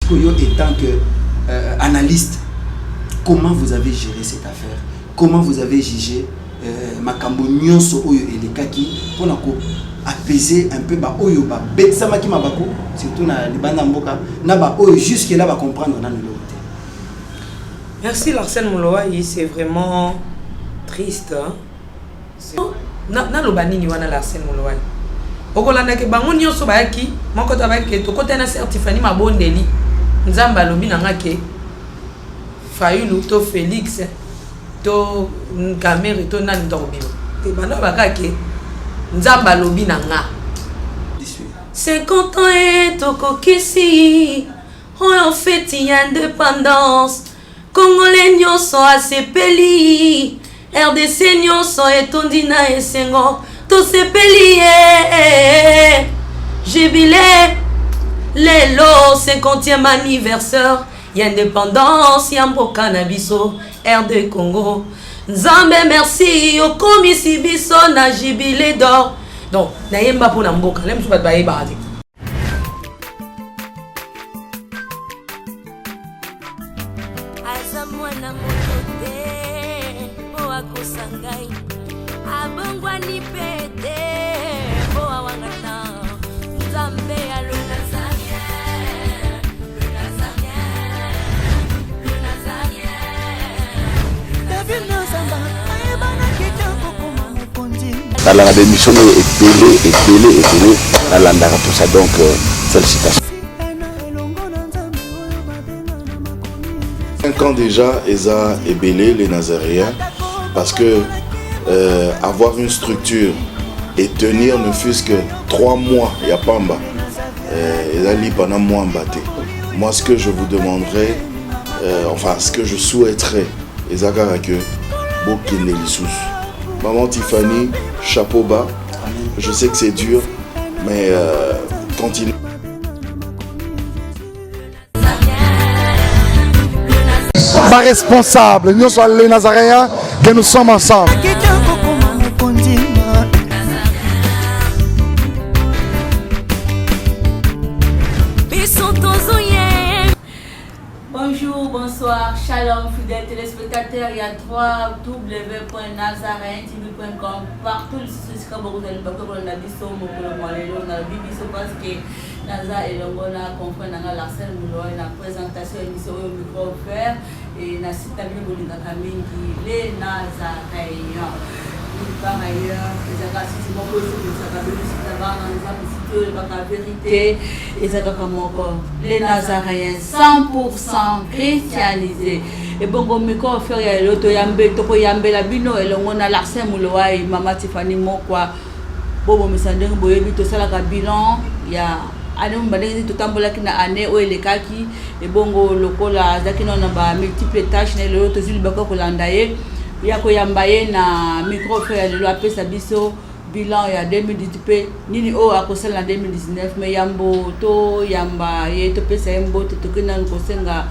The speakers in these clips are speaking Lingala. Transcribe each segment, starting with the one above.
que yo étant que analyste, comment vous avez géré cette affaire? Comment vous avez jugé makambo nyonso oyo elekaki pour apaiser un peu ba oyo ba betsamaki mabako surtout na libanda mboka na ba oyo jusque là va comprendre dans le côté. Merci Larsen Mouloaï, c'est vraiment triste. Hein? Na lo banini wana Larsen Mouloaï. Okolanda ke bango nyonso bayaki moko tabaki to kota na certificat ma bondeli. Nzamba lobi nanga ke Fayulu to Félix to Kamere to nani dorbi. Te bana bakake Nzamba lobi nanga. 50 ans et toko kisi. On fête indépendance. Congolais nyonso asepeli. RDC nyonso etondi na esengo. To sepeli jubilé. Lelo 50e anniversaire. Indépendance yamboka na biso. RD Congo. Nzambe merci okomisi biso na jubilé d'or. Donc nayemba pour na mboka lem so bat baye baadi. Azamwa na motote o akosangai abongwa ni pete o awangata Nzambe alona sanya dans la démission est télé dans l'andara tout ça donc félicitations. 5 ans déjà Eza et Bélé les Nazaréens parce que avoir une structure et tenir ne fût-ce que 3 mois il y a Pamba Eza li pendant moi mbaté. Moi ce que je vous demanderais enfin ce que je souhaiterais Eza que Bokine Lissous. Maman Tiffany, chapeau bas. Je sais que c'est dur, mais continue. Pas responsable, nous sommes les Nazaréens, que nous sommes ensemble. Bonjour, bonsoir, shalom, fidèles téléspectateurs. Il y a www.nazareentv.com. Partout, vous allez parce que Naza et Longona comprennent Larsen Mouloaï, la présentation émission au micro offert et na site les Nazaréens. Par ailleurs, les agressions sont les Nazaréens 100% chrétianisés. Et bon, micro faire ya loto yambe toko yambe la bino elongo na Larsen Mouloaï Mama Tiffany Mokwa bobo misandeng boyebi to sala ka bilan ya ane mbadenge to tambola kina ane o elekaki e bongo lokola zakino na ba multiple tâches na loto zili bako kolanda ye ya ko yamba ye na micro faire ya lelo apesa biso bilan ya 2018 nini o akosala na 2019 me yambo to yamba ye to pesa yembo to kina kosenga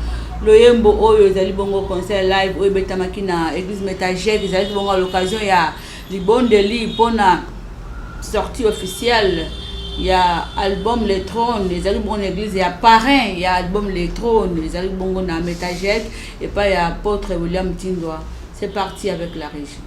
loyembo oyo ezali bongo concert live oyo betamaki na église Métagèque ezali bongo à l'occasion ya libondeli pona sortie officielle ya album Les Trônes ezali bongo église ya parrain ya album Les Trônes ezali bongo na Métagèque et pas ya apôtre William Tindwa. C'est parti avec la région.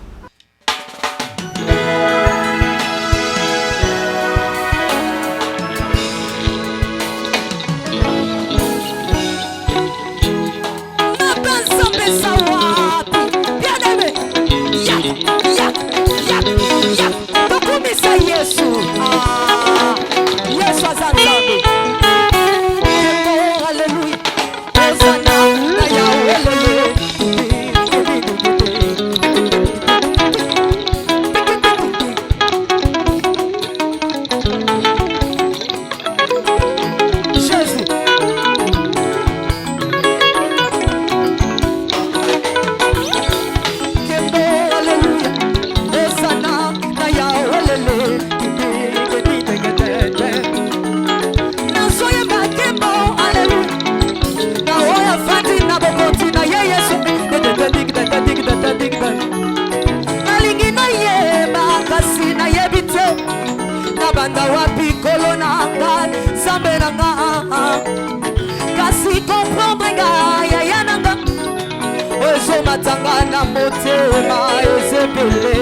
na motema ezebele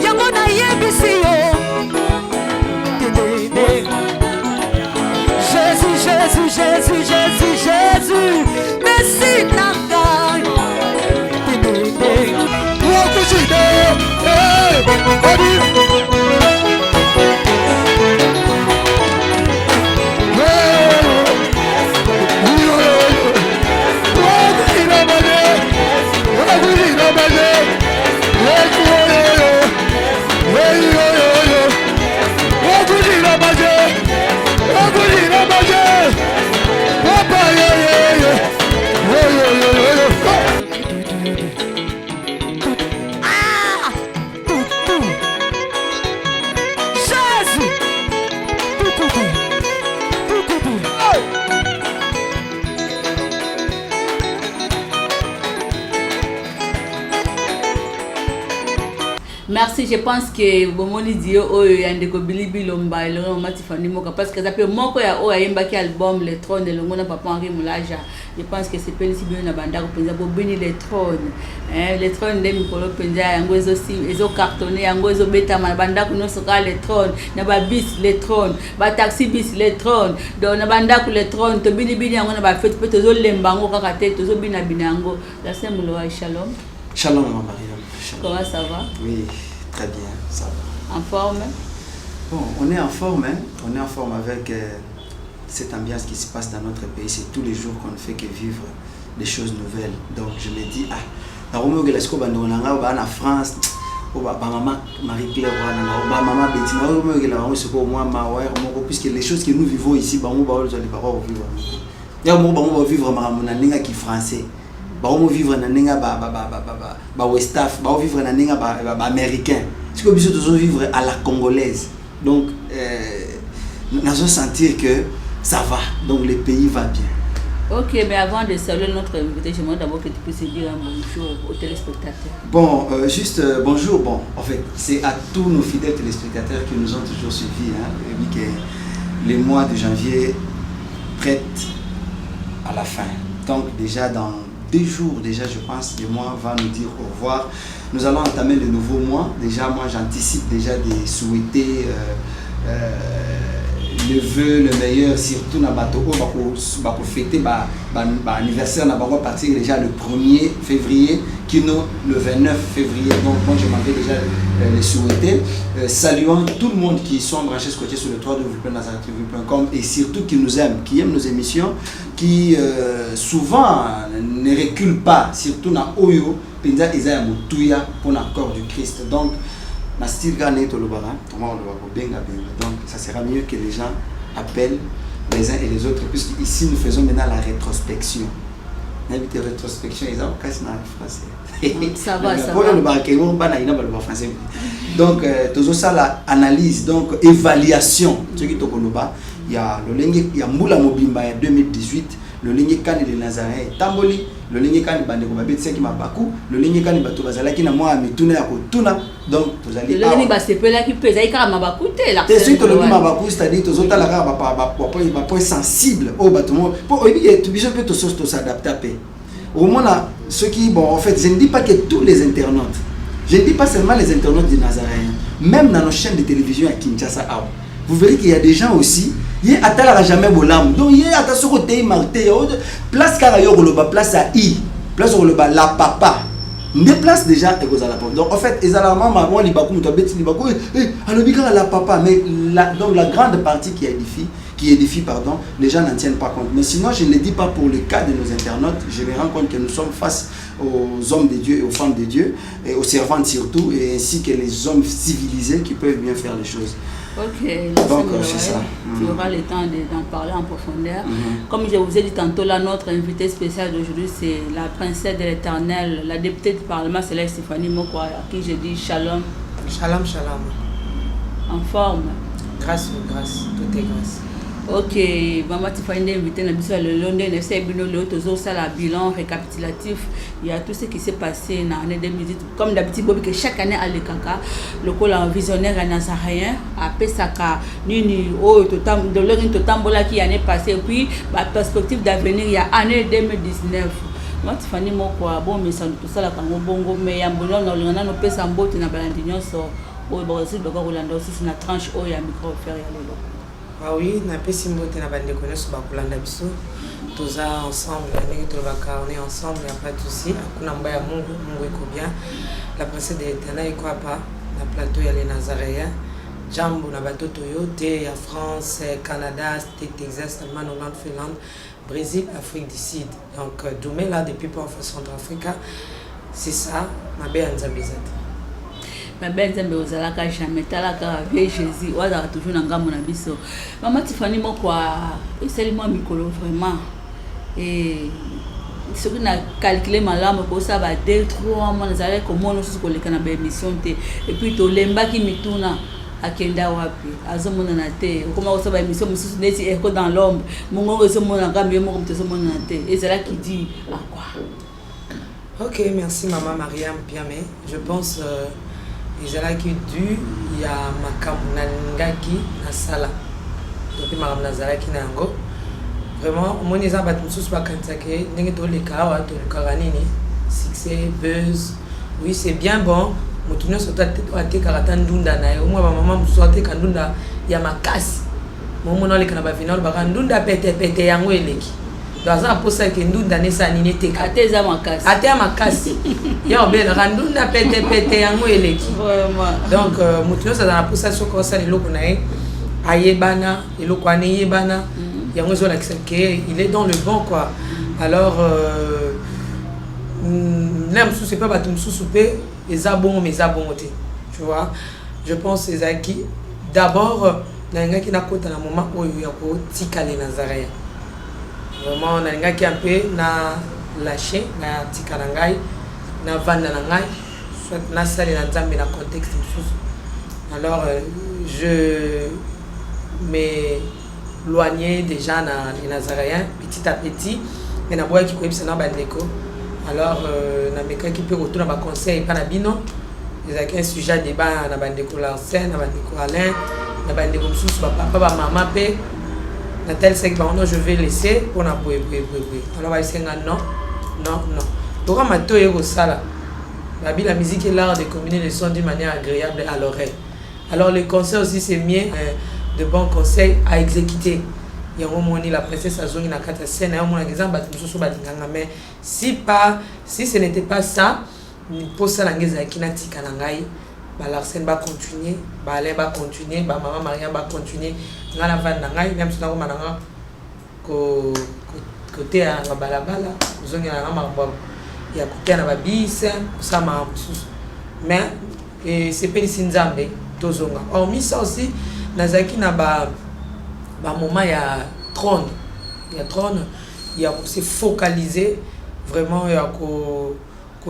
yango na yebisi yo Jésus, Jésus, Jésus, Jésus, Jésus, merci Nakai. Merci, je pense que Bomoni Dio Oyo Yandeko Bilibi Lomba et Laurent Matifani Moka parce que ça peut Moko ya Oya Yembaki album Le Trône de Longona Papa Henri Moulaja. Je pense que c'est Pélissi bien na banda ko penza bo béni le trône. Le trône de Mikolo penza yango ezo cartonné yango ezo beta ma banda ko no soka le trône na ba bis le trône, ba taxi bis le trône. Donc na banda ko le trône to bini bini yango na ba fête peut to lembango kaka tête to bina binango. La Saint Mouloa Shalom. Shalom Marie. Comment ça va? Oui, très bien, ça va. En forme? Bon, on est en forme, hein? On est en forme avec cette ambiance qui se passe dans notre pays. C'est tous les jours qu'on ne fait que vivre des choses nouvelles. Donc je me dis, en France, maman Marie-Claire, maman Betty, puisque les choses que nous vivons ici, on va vivre qui français. Baromo vivre na nenga ba West Af, ba vivre na nenga ba américain. Ce que biso toujours vivre à la congolaise. Donc nous allons sentir que ça va. Donc le pays va bien. Ok, mais avant de saluer notre invité, j'aimerais d'abord que tu puisses dire un bonjour aux téléspectateurs. Bon, juste bonjour. Bon, en fait, c'est à tous nos fidèles téléspectateurs qui nous ont toujours suivis. Hein, et puis que les mois de janvier prêtent à la fin. Donc déjà dans 2 jours, déjà je pense, le mois va nous dire au revoir. Nous allons entamer le nouveau mois. Déjà, moi j'anticipe déjà de souhaiter le vœu, le meilleur, surtout dans bateau pour fêter l'anniversaire à partir déjà le 1er février, qui nous le 29 février. Donc moi je m'en vais déjà les souhaiter. Saluant tout le monde qui sont branchés scotchés sur le www.nazaretv.com et surtout qui nous aiment, qui aiment nos émissions, qui souvent ne reculent pas, surtout dans Oyo, Penza Isaiah Moutouya pour l'accord du Christ. Donc, donc ça sera mieux que les gens appellent les uns et les autres, puisque ici nous faisons maintenant la rétrospection. Rétrospection, ils ont cassé dans le français. Ça va, ça va. Donc, tout ça, l'analyse, donc évaluation. Il y a le Moula Mobimba 2018, le ligne kan de Nazaré Tamboli, le ligne kan bandeko babetsi ki mabaku, le ligne kan bato bazalaki na moi mituna ya kotuna. Donc vous allez le ligne ba sepela ki pesa ika mabaku te la. C'est sûr que le mabaku c'est-à-dire tous autres la point sensible au bâtiment pour tu besoin peut te s'adapter. Au moins là ceux qui bon en fait je ne dis pas que tous les internautes. Je ne dis pas seulement les internautes du Nazaréen, même dans nos chaînes de télévision à Kinshasa. Vous verrez qu'il y a des gens aussi, il y a jamais bolam. Donc il y a attention au thé marté, place Karayo Goloba, place à I, place au Goloba, la papa. Des places déjà et aux alapos. Donc en fait, les alarmants marrons les bakou, mutabeti les bakou, alobika la papa, mais donc la grande partie qui édifie, pardon, les gens n'en tiennent pas compte. Mais sinon, je ne le dis pas pour le cas de nos internautes. Je me rends compte que nous sommes face aux hommes de Dieu et aux femmes de Dieu, et aux servantes surtout, et ainsi que les hommes civilisés qui peuvent bien faire les choses. Ok, donc c'est ça. Tu auras le temps d'en parler en profondeur. Comme je vous ai dit tantôt, là, notre invité spécial d'aujourd'hui, c'est la princesse de l'Éternel, la députée du Parlement céleste Stéphanie Mokwa, à qui je dis shalom. Shalom, shalom. En forme. Grâce, grâce, tout est grâce. Ok, maman Tiffany invité le Londres, le bilan récapitulatif. Il y a tout ce qui s'est passé dans l'année 2018. Comme d'habitude, que chaque année à l'Ekaka, le col visionnaire nazaréen à Pesaka, Nini, de l'heure qui année passée, puis la perspective d'avenir, il y a année 2019. Matifani moko bon mais ça tout ça la kango bongo mais ya mbolo na lingana no pesa mbote na balandi nyonso o borosi bako kolanda aussi na tranche o ya micro faire ya lelo. Ah oui, na pesi mbote na bande connaisse ba kolanda biso. Tous ensemble, on est ensemble, il n'y a pas de souci. Akunamba ya Mungu, Mungu iko bien. La princesse de l'Éternel iko pas na plateau ya les Nazaréens. Jambo na batoto yote ya France, Canada, Texas, Allemagne, Hollande, Finlande, Brésil, Afrique du Sud. Donc Doumé là depuis pour Centrafrique, c'est ça ma belle Nzambezat. Ma belle Nzambezalaka jamais talaka avec Jésus, wala toujours na ngambo na biso. Maman Tiffany moko seulement mikolo vraiment et ce qu'on a calculé malamu pour ça va 2-3 mois nous allons comment nous sommes collés na émission et puis to lemba ki mituna akenda wapi azomona na te comment on va émission mususu neti eko dans l'ombre mongo ezomona ngambi moko mtezomona na te et c'est là qui dit à quoi. OK, merci maman Mariam Piamé. Je pense ezala qui dû il y a makambo na ngaki na sala. Depuis makambo na zala ki na ngo. Vraiment mon eza bat mususu ba kantake ndenge to le kawa to karanini succès buzz. Oui, c'est bien bon. Mutuno sota ate karata ndunda na yo mwa ba mama mususu ate kandunda ya makasi. Momo na le kana ba final ba ndunda pete yango eleki. Dans un posa ke ndunda ne sa nini te ka ateza makasi. Ate makasi. Ya obela ndunda pete yango eleki. Vraiment. Donc mutuno sa na posa soko sa le loko na ye ayebana eloko ane yebana. Il est dans le bon quoi. Alors n'aime sous c'est pas batum sous souper les abons mes abontés. Tu vois, je pense c'est ça qui d'abord n'anga qui n'a côté à un moment où il y a pour tika les Nazaréens. Vraiment n'anga qui un peu n'a lâché n'a tika nangai n'a vanda nangai soit n'a salé n'a zambe n'a contexte sous. Alors je mais loigné déjà na les Nazaréens petit à petit mais na boya qui koyebisa na bandeko alors na meka qui peut retourner na ba conseil pas na bino ezaki un sujet de débat na bandeko la scène na bandeko Alain na bandeko mususu ba papa ba maman pe na tel sec ba non je vais laisser pour na boye alors ba senga non pour ma to yego sala la musique est l'art de combiner les sons d'une manière agréable à l'oreille. Alors le conseil aussi c'est mieux de bons conseils à exécuter. Il y a un moment la princesse a joué dans la scène, il y a un moment mais si ce n'était pas ça, pour ça l'anglaise qui n'a tika nangai, l'Arsène va continuer, Alain va continuer, maman Maria va continuer, ngala van nangai, même si on a côté à la balabala, vous avez un mambo, il y a côté à la bis, ça m'a mais c'est pas ici nzambe, tozonga. Hormis ça aussi. Nazaki na ba moment il y a trône il y a se focaliser vraiment il y a ko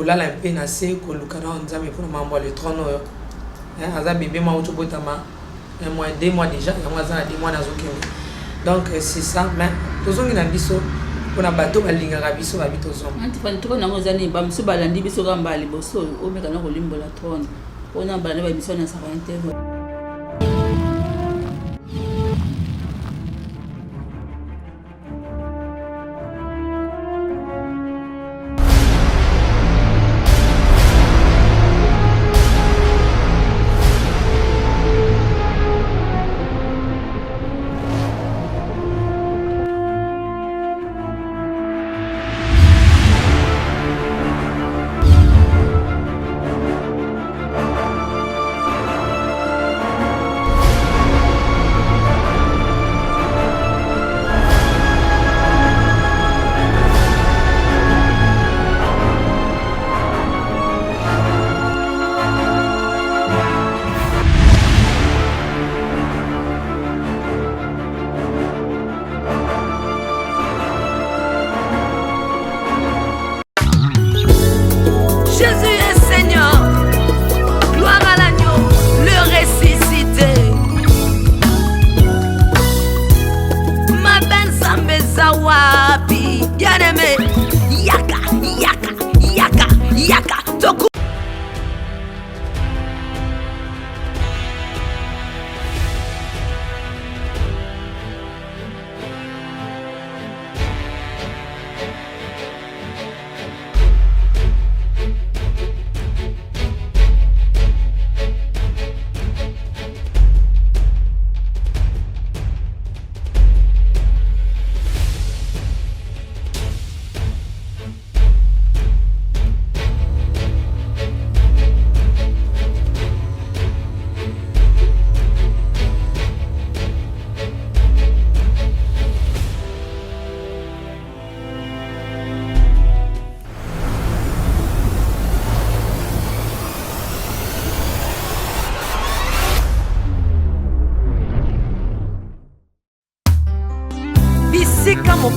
la un peu nasé ko lukana nzambe pour mambo le trône hein aza bébé ma auto botama 1 mois 2 mois déjà il y a moi za 2 mois na zokende donc c'est ça mais tozongi na biso pona bato balingaka biso ba bitozo antifani to na ngozani ba mso balandi biso kamba liboso o meka na ko limbola trône pona balandi ba mission na sa interview.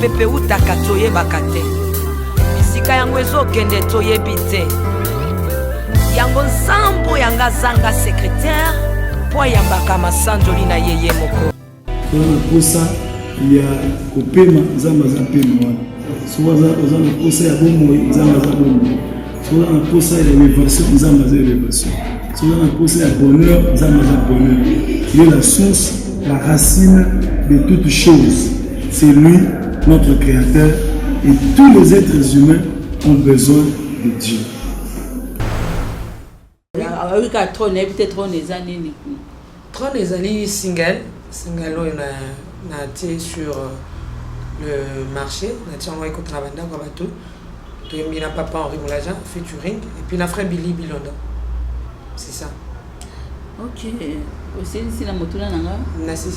mapepe utaka toyebaka te bisika yango ezokende toyebi te yango nsambo yanga zanga secrétaire po yambaka masanjoli na yeye moko pour ça il y a kopema nzamba za pema wana souvent za na posa ya bomo nzamba za bomo souvent na posa ya élévation nzamba za élévation souvent na posa ya bonheur nzamba za bonheur. Il est la source, la racine de toutes choses. C'est lui notre créateur et tous les êtres humains ont besoin de Dieu. Trône ezali single oyo na tie sur le marché na tie yango ekota na bandako ya bato toyembi na papa Henri Moulaja featuring et puis na frère Billy Bilondo, c'est ça. Ok, aussi si la motuna nanga na si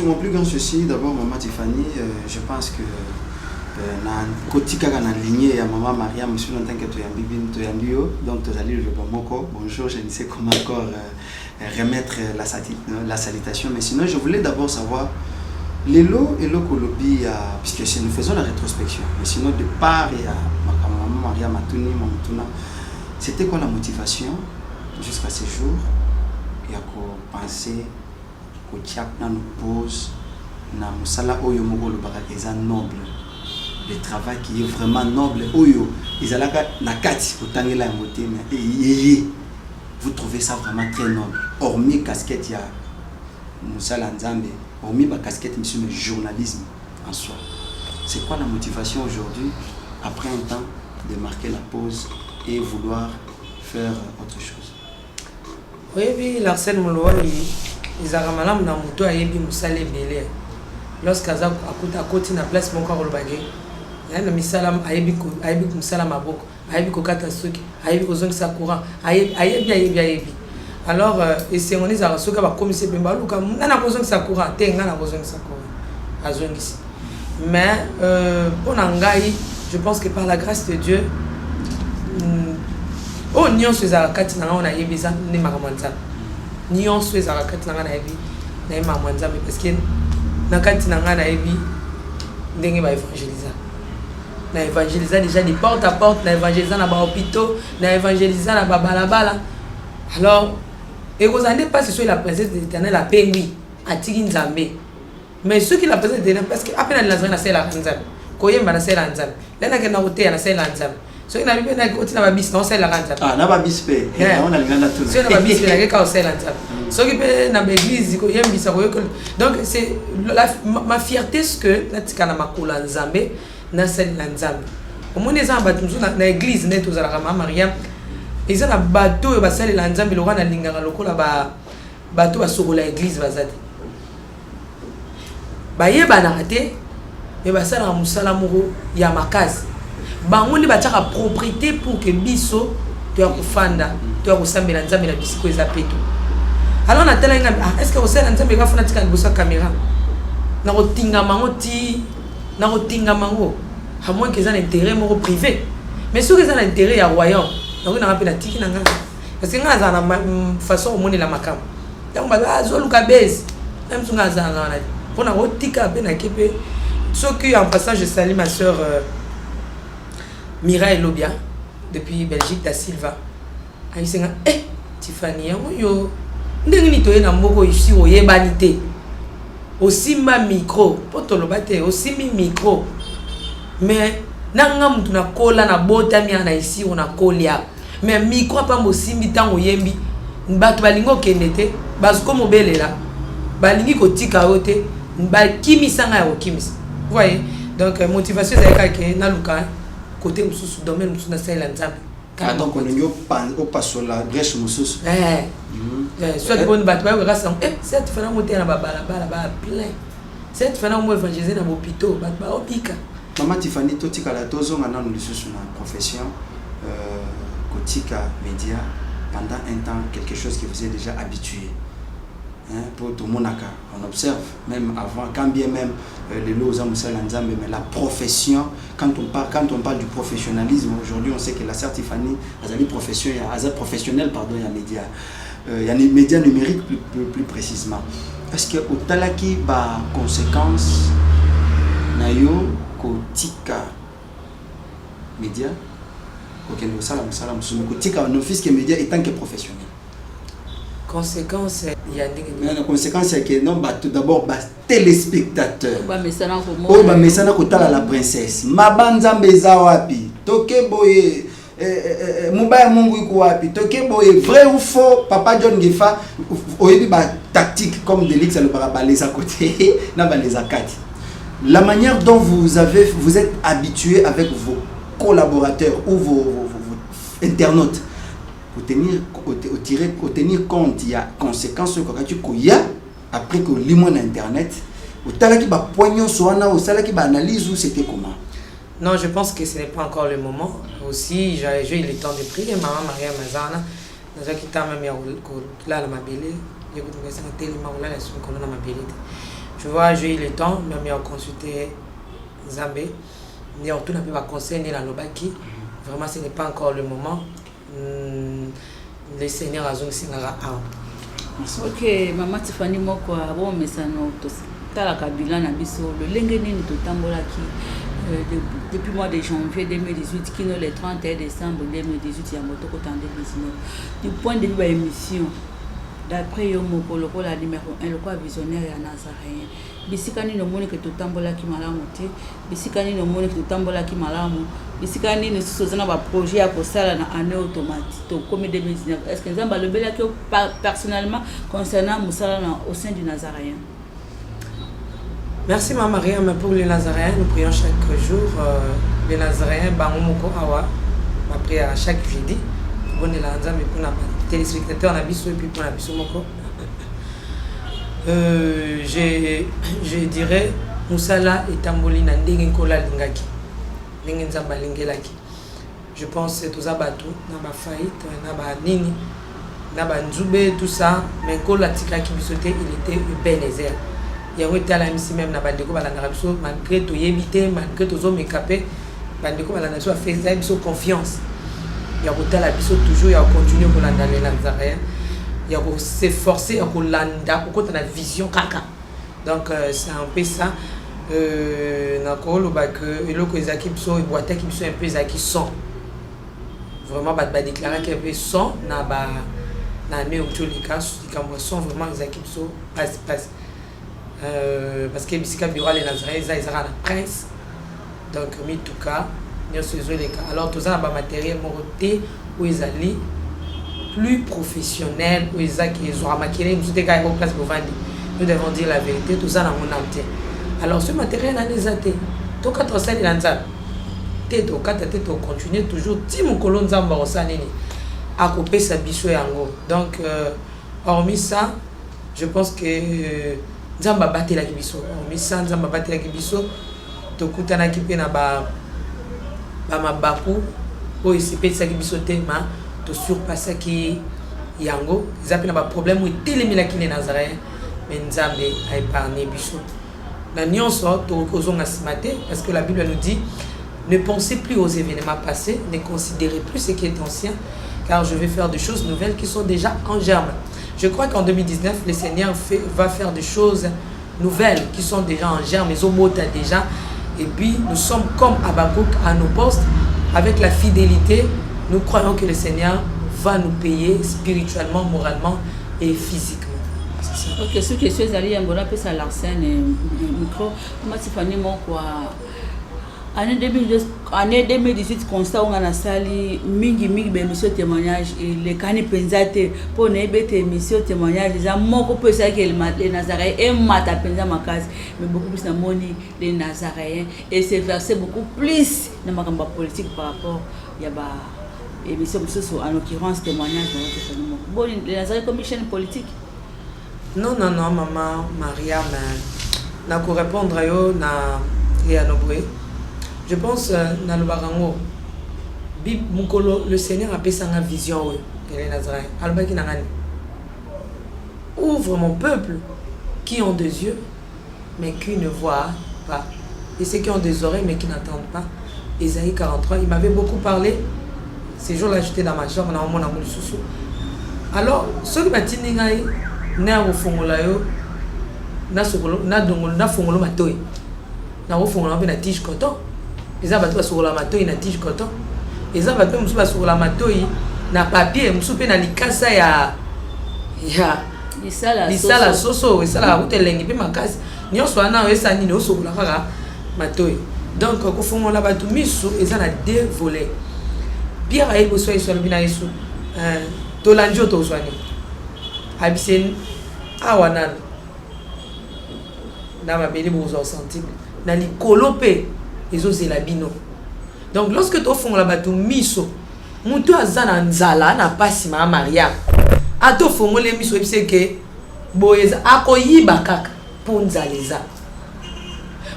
mon plus grand souci d'abord maman Tiffany, je pense que na kotika na lignée ya maman Maria monsieur en tant que toyambi yo donc tozali le bomoko bonjour, je ne sais comment encore remettre la salutation, mais sinon je voulais d'abord savoir Lelo et le Kolobi, puisque nous faisons la rétrospection, mais sinon de part et à maman Maria Matuni Mamutuna, c'était quoi la motivation jusqu'à ce jour? Il y a qu'à penser qu'au Tchak nous pose na musala oyo moko le barakeza noble, le travail qui est vraiment noble oyo izalaka na kati otangela ya motema et vous trouvez ça vraiment très noble, hormis casquette ya musala nzambe, hormis ma casquette monsieur le journalisme en soi. C'est quoi la motivation aujourd'hui après un temps de marquer la pause et vouloir faire autre chose? Oui, l'Arsène Mouloua, ils ont ramené dans moto à Yebi Moussale Belé. Lorsqu'ils ont côté na place mon corps le bagage, il y a un misalam à Yebi Moussala Maboko, à Yebi Kokata Suki, à Yebi Kozong Sakura, à Yebi. Alors, et c'est on est à Soka va commisser Bembalou comme Nana Kozong Sakura, Tengana Kozong Sakura, à Zongis. Mais pour Nangaï, je pense que par la grâce de Dieu, oh, nion soit à quatre na on a yebi ça ne maramanza. Nion soit à quatre na yebi na maramanza parce que na quatre na yebi ndenge ba évangéliser. Na évangéliser déjà de porte à porte, na évangéliser na ba hôpitaux, na évangéliser na ba balabala. Alors, et vous n'allez pas sur la présence de l'Éternel la paix oui, à Tigi Nzambe. Mais ceux qui la présence de l'Éternel parce que après la Nazareth na c'est la Nzambe. Koyemba na c'est la Nzambe. Là na na hotel na c'est la Nzambe. So il n'arrive pas à côté na babis non c'est la Nzambe. Ah na babis pe. On a le ganda tout. C'est na babis pe na ka c'est la Nzambe. So qui peut na l'église koyembi ça koyeko. Donc c'est ma fierté ce que na tikana makula Nzambe na c'est la Nzambe. Au moins les gens battu na église net aux ala Maria. Ils ont un bateau et basali la Nzambe le rana linganga lokola ba bateau ba sokola église bazati. Ba yeba na raté mais basala musala moko ya makazi. Bango ni bataka propriété pour que biso tu as kufanda tu as kusambela Nzambe na bisiko ezapeto. Alors na tala ngam est-ce que vous savez Nzambe ka funa tika liboso caméra na kotinga mango ti na kotinga mango à moins que ça intérêt moko privé mais ceux qui ont intérêt ya royaume donc on a rappelé la tiki nanga parce que nga za na façon omoni la makam donc ba zo luka base même sunga za na pour na kotika pe na kepe ceux qui en passant je salue ma sœur Mira Elobia depuis Belgique da Silva ayisenga Tiffany yo ndenge ni toye na mboko ici oyebani te osimba micro potoloba te osimbi micro mais nanga mutu na kola na botami na ici on a kolia mais micro pa mosimbi tango yembi bato balingo kendete basko mobelela balingi kotika ote ba kimisanga ya okimisa vous voyez donc motivation za ka na luka côté mususu domaine mususu na sala Nzambe. Ah donc on est au passe la brèche mususu. Soit bonne bato ba grâce cette fana monter na babala ba plein. Cette fana mo évangéliser na hôpital bato ba opika. Maman Tiffany totika la tozo ngana mususu na profession kotika média pendant un temps quelque chose qui vous est déjà habitué. Pour tout le monde, on observe, même avant, quand bien même les lots mais la profession, quand on parle du professionnalisme, aujourd'hui on sait que la sœur Tiffany a une profession, professionnelle, pardon, il y a médias. Il y a les médias numériques plus précisément. Est-ce que au talaki, bah, conséquence, nayo kotika média okende osala mosala mosusu kotika no fils que média étant que professionnel. Conséquence ya ndenge la conséquence c'est que non tout d'abord téléspectateur ba mesana kotala la princesse mabanzambe eza wapi toke boye mobaya mungu iko wapi toke boye vrai ou faux papa John Gefa oyebi ba tactique comme Delix le barabalez à côté na balez à quatre. La manière dont vous êtes habitué avec vos collaborateurs ou vos internautes pour tenir compte, il y a conséquences sur quand tu koya après que limon internet au talaki ba poignon soana au salaki ba analyse ou c'était comment? Non, je pense que ce n'est pas encore le moment. Aussi, j'ai eu le temps de prier maman Maria Mazana dans un kitam même ya là la mabélé, j'ai écouté ça tellement là la semaine qu'on a mabélé. Tu vois, j'ai eu le temps même à consulter Zambé. Ni en tout n'a pas conseil ni la lobaki. Vraiment ce n'est pas encore le moment. Le Seigneur a zongi singara a. Ok, maman Tiffany moko bon mesano to tala kabila na biso le lenge nini to tambola ki depuis mois de janvier 2018 kino le 31 décembre 2018 ya moto ko tande 19 du point de vue ba émission d'après yo moko lokola numéro 1 lokola visionnaire ya Nazaréen bisikani no moni ke to tambola ki malamu te bisikani no moni ke to tambola ki malamu bisikani ne sozana ba projet ya ko sala na année automatique to comme 2019 est-ce que nzamba lobela ki personnellement concernant musala au sein du Nazaréen? Merci Maman Maria, mais pour les Nazaréens, nous prions chaque jour. Les Nazaréens, Bangomoko Awa, ma prière chaque jeudi. Bon, les Nazaréens, mais pour les téléspectateurs, on a biso et puis pour la biso moko. Je dirais, Moussala et Tamboli na ndenge kola lingaki. Ndenge nzamba lingelaki. Je pense que tout ça batou, na ba faillite, na ba nini, na ba nzube, tout ça, mais kola tikaki bisote, il était Ebenezer. Il y a eu ici même na bandeko balanda biso malgré to yebité malgré to zo mekapé bandeko balanda biso fait biso confiance. Il y a eu la biso toujours il y a continuer pour landa les Nazaréens. Il y a s'efforcer pour landa pour qu'on a vision kaka. Donc c'est un peu ça na ko lo ba que eloko ezaki biso e boîte qui biso un peu ezaki son. Vraiment ba déclarer qu'il y avait son na ba na né au tolika comme son vraiment ezaki biso passe parce que bisika biro les Nazaréens ils la presse donc mi tout cas nous sommes les cas alors tout ça ba matériel monté où ils allaient plus professionnel où ils a qui ont maquillé nous était gars au place pour vendre nous devons dire la vérité tout ça dans mon âme alors ce matériel là les athées tout quand on sait les lanza tête au quatre tête au continuer toujours ti mon colon nzamba osani à couper sa bichou yango donc hormis ça je pense que Nzamba batela kibiso misa nzamba batela kibiso to kutana kipe na ba mabaku o isipesa kibiso tema to surpasser ki yango zapi na ba problème ou telemila ki les Nazaréens mais nzambe a épargné biso na nyonso to kozonga simate parce que la Bible nous dit ne pensez plus aux événements passés, ne considérez plus ce qui est ancien car je vais faire des choses nouvelles qui sont déjà en germe. Je crois qu'en 2019, le Seigneur va faire des choses nouvelles qui sont déjà en germe, mais au mot déjà. Et puis, nous sommes comme Habakkuk à nos postes. Avec la fidélité, nous croyons que le Seigneur va nous payer spirituellement, moralement et physiquement. Ok, ce que je suis allé à ça l'arsène micro, comment tu fais mon quoi? Année 2018 constat on a sali mingi émission témoignage et les cani pensate pour ne bête émission témoignage les moko peut ça que les Nazaréens et mata penza makasi mais beaucoup plus na moni les Nazaréens et c'est versé beaucoup plus na makamba politique par rapport ya ba émission sur en l'occurrence témoignage dans notre famille bon les Nazaréens comme chaîne politique non maman Maria mais na ko répondre yo na ya nobwe. Je pense dans le barango, le Seigneur a fait sa vision de les Nazaréens. Ouvre mon peuple qui ont des yeux mais qui ne voient pas. Et ceux qui ont des oreilles mais qui n'entendent pas. Ésaïe 43, il m'avait beaucoup parlé. Ces jours-là, j'étais dans ma chambre, dans mon amour sous. Alors, ce qui m'a dit, na au fongolayo, na songolo, na dongolo, na fongolo matoy. na ofongola mpe na tige coton eza bato basokola matoi na tige coton eza bato mosusu basokola matoi na papier mosusu mpe na likasa ya lisala soso esalaka kuta elengi mpe makasi nyonso wana oyesa nini osokola kaka matoi donc kofongola bato miso eza na deux volets Pierre ayebi oso yesu alobi na yesu tolandi oyo tozwani abise awa nano na mabele bozwa sensible na likolo mpe ezozela bino donc lorsque tofongola bato miso mutu aza na nzala na pasi ma Mariam atofongole miso ebise ke boyeza akoyiba kaka mpo nzala eza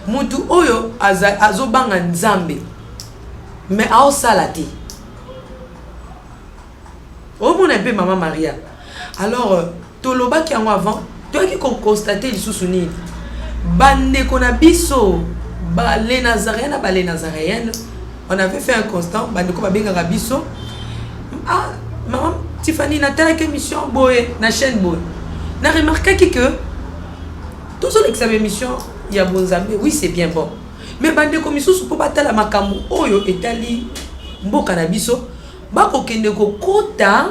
mutu oyo azobanga nzambe mais aosala te omona mpe mama Maria alors tolobaki yango avant toyaki kokonstate lisusu nini bandeko na biso les Nazaréens na les Nazaréennes on avait fait un constat bandeko babengaka biso maman Tiffany natalaki émission boye na chaîne boye na remarquaki que tout ça l'examen émission ya bonzambe oui c'est bien bon mais bandeko misusu po batala makambo oyo etali mboka na biso bakokende kokota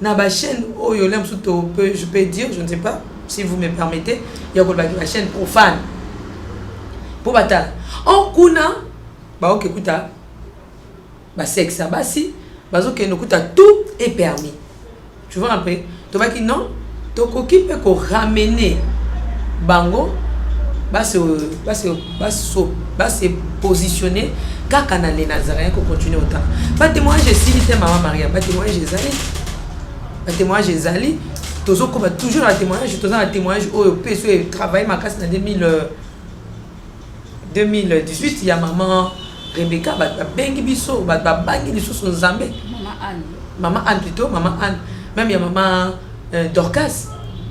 na ba chaîne oyo là je peux dire je ne sais pas si vous me permettez ya ko ba chaîne profane po batala on kuna ba okekuta ba sexe basi bazokende kuta tout est permis tu vois un peu to baki non to kokipe ko ramener bango se positionner kaka na les Nazaréens ko continuer autant ba témoignage c'est maman Maria ba témoignage ezali tozo ko ba toujours la témoignage tozo na témoignage oyo peso et travailler ma casse na 2018 il y a maman Rebecca ba bengi biso ba bangi biso son nzambe maman Anne plutôt maman Anne même il y a maman Dorcas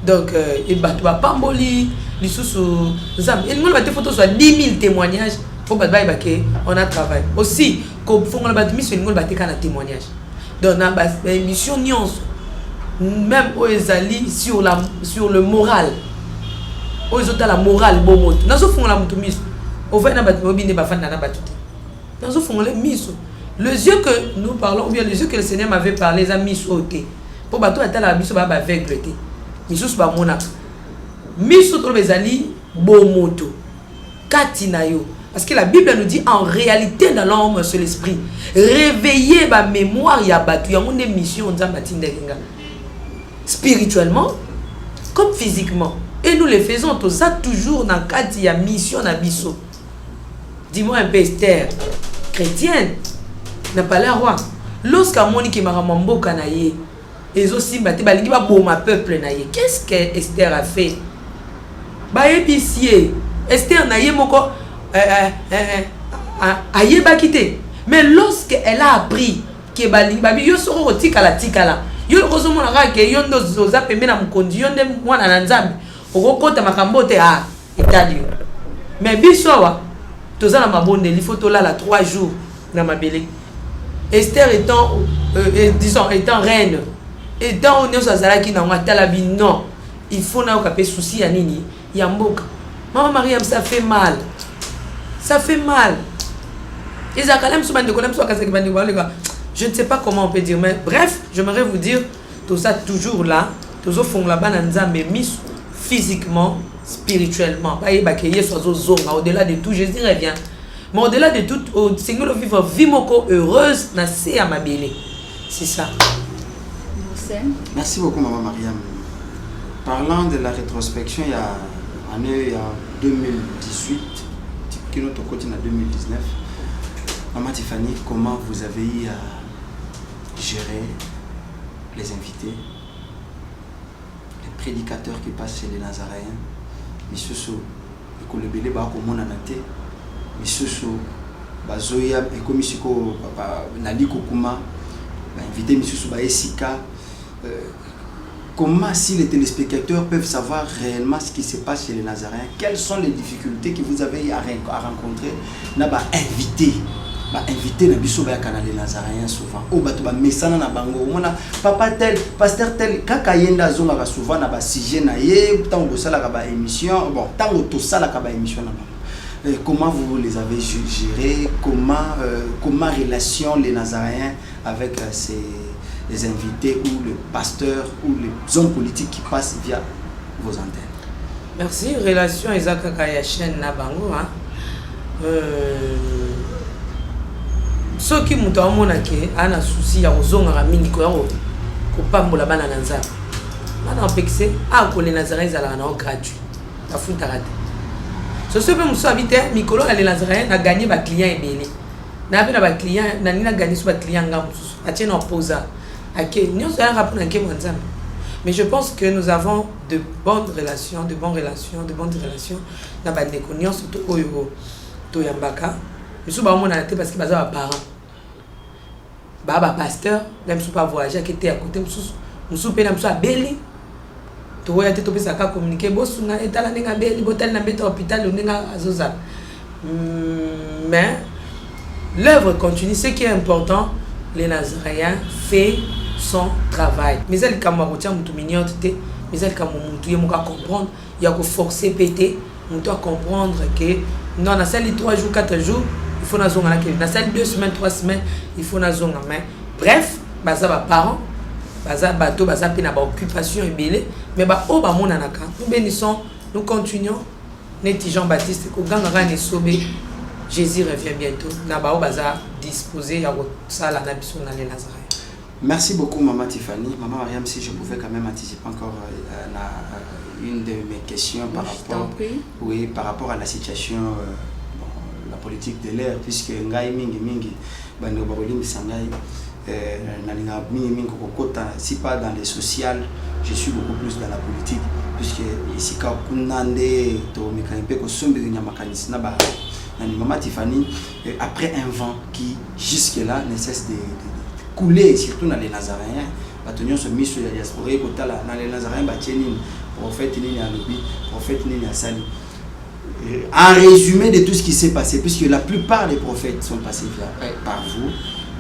donc et ba pamboli lisusu nzambe et ngolo ba te photo soit 10 000 témoignages pour ba ba ke on a travaillé aussi ko fongola ba mission ngolo ba te kana témoignage donc na ba émission nyonso même aux ezali sur le moral aux autres la morale bomoto nazo fongola mutu miso au fait na ba mobine ba fanda na ba tout nazo fongola miso les yeux que nous parlons ou bien les yeux que le Seigneur m'avait parlé les amis sauté pour bato atala biso ba aveugle te miso ba mona miso to bezali bomoto katina yo parce que la Bible nous dit en réalité dans l'homme c'est l'esprit réveiller ba mémoire ya batu ya une mission nzamba tindenga spirituellement comme physiquement et nous le faisons tout ça toujours dans kati ya mission na biso. Dis-moi un peu Esther chrétienne n'a pas l'air roi lorsqu'à Monique Maramambo kanaye et aussi baté balingi ba boma peuple naye qu'est-ce que Esther a fait ba épicier Esther naye moko aye ba quitter mais lorsque elle a appris que balingi ba yo soro tikala tikala yo kozo mona ka ke yo ndo zoza pembe na mukondi yo nde mwana na nzambe okokota makambo te italio mais bisowa toza na mabonde il faut to là 3 jours na mabele Esther étant disons étant reine étant on est azalaki na matalabi non il faut na okape souci ya nini ya mboka maman Mariam ça fait mal ils a quand même souvent de connaître soit kasaki bandi ba je ne sais pas comment on peut dire mais bref j'aimerais vous dire tout ça toujours là toujours font là-bas na nzambe mis physiquement spirituellement ba yebakeye sozo zonga au-delà de tout Jésus revient mais au-delà de tout au Seigneur le vivre vimoko heureuse na se à mabele c'est ça. Merci beaucoup maman Mariam. Parlant de la rétrospection il y a 2018 qui notre côté en 2019 maman Tiffany comment vous avez eu à gérer les invités les prédicateurs qui passent chez les Nazaréens monsieur so ekolebele ba ko mona nate monsieur so bazoya ekomisiko papa nali kokuma ba invité monsieur so ba esika comment si les téléspectateurs peuvent savoir réellement ce qui se passe chez les Nazaréens, quelles sont les difficultés que vous avez à rencontrer na ba invité na biso ba kana les Nazaréens souvent o bato ba mesana na bango mona papa tel pasteur tel kaka yenda zonga ka souvent na ba sujet na ye tango sala ka ba émission bon tango to sala ka ba émission na comment vous les avez gérés, comment relation les Nazaréens avec les invités ou le pasteur ou les hommes politiques qui passent via vos antennes. Merci. Relation ezaka ya chaîne na bango hein. Ce qui muta omona ke ana souci ya kozonga mingi ko pambola bana na nzambe. Bana pexé a ko les Nazaréens ala na gratuit. Ta futa raté. Ce que nous sommes habités, Mikolo les Nazaréens a gagné ba client ebele. Na pe na ba client na nina gagné sur ba client ngamusu. A tient opposa. OK, nous allons rappeler un peu. Mais je pense que nous avons de bonnes relations. Na ba ndeko surtout oyo to yambaka. Nous sommes vraiment na parce que baza ba parents. Ba pasteur, même si pas voyager qui était à côté nous sommes pe na mso abeli. To ya te to pesa ka communiquer bosu na etala ninga beli botel na beta hôpital ninga azoza. Mais l'œuvre continue. Ce qui est important, les Nazaréens fait son travail. Mais elle comme rotia mutu mignonte, mais elle comme mutu yemuka comprendre, il y a que forcer péter, mutu à comprendre que non na sali 3 jours 4 jours, il faut na zonga na sali 2 semaines 3 semaines, il faut na zonga mais bref, baza ba parents, baza bato baza pe na ba occupation ebele, mais ba o ba mona naka. Nous bénissons, nous continuons. Neti Jean-Baptiste ko ganga ne sobe. Jésus revient bientôt. Na ba o baza disposer ya ça la na biso na les Nazaréens. Merci beaucoup, Maman Tiffany. Maman Mariam, si je pouvais quand même anticiper encore une de mes questions par rapport à la situation, la politique de l'air, puisque Ngai Mingi, Bando Barolim Sangai, Nalinga Mingi Kokota, si pas dans les sociales, je suis beaucoup plus dans la politique, puisque ici, Kunande, to Mekanipe, Kosumbi, Nyamakanis, Naba, Maman Tiffany, après un vent qui, jusque-là, ne cesse de couler, surtout dans les Nazaréens. Batonion se mis sur la diaspora, dans les Nazaréens, prophète Nini Alobi, prophète Nini Asali. En résumé de tout ce qui s'est passé, puisque la plupart des prophètes sont passés par vous,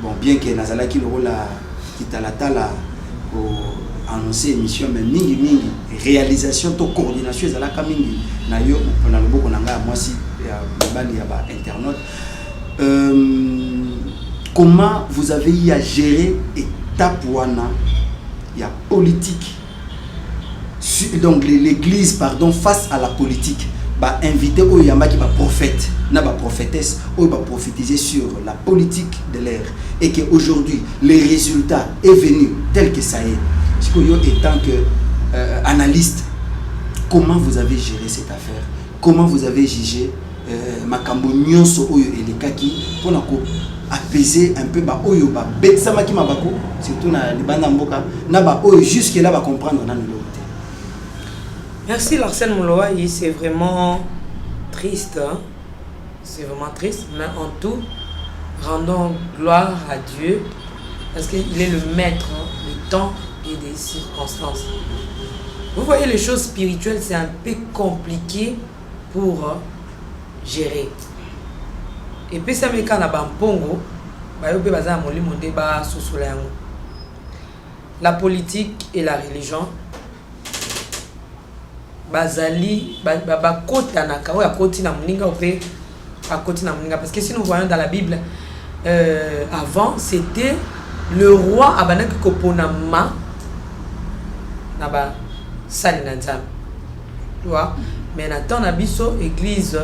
bon, bien que Nazala qui le rôle qui t'a annoncé émission, mais mingi, réalisation, to coordination, Zala Kamingi, Nayo, on a le beau qu'on a moi si, il y a internaute. Comment vous avez eu à gérer étape wana, il y a politique, donc l'église pardon face à la politique, bah inviter au yamba qui va prophète, n'a pas prophétesse, ou va prophétiser sur la politique de l'air et que aujourd'hui les résultats est venu tel que ça est. Ce que yo étant que analyste, comment vous avez géré cette affaire? Comment vous avez jugé makambo nyonso oyo elekaki pour apaiser un peu ba oyo ba betsama ki mabako surtout na libanda mboka na ba oyo jusque là ba comprendre na nilo. Merci Larsen Moloa, c'est vraiment triste hein? C'est vraiment triste mais en tout rendons gloire à Dieu parce qu'il est le maître du temps et des circonstances. Vous voyez les choses spirituelles c'est un peu compliqué pour gérer. Et puis ça me quand na bampongo ba yo pe baza molimo nde ba sosola yango. La politique et la religion bazali ba kota na ka ya koti na muninga ope a koti na muninga parce que si nous voyons dans la Bible avant c'était le roi abanaki koponama na ba sali na nzambe. Tu vois mais na temps na biso église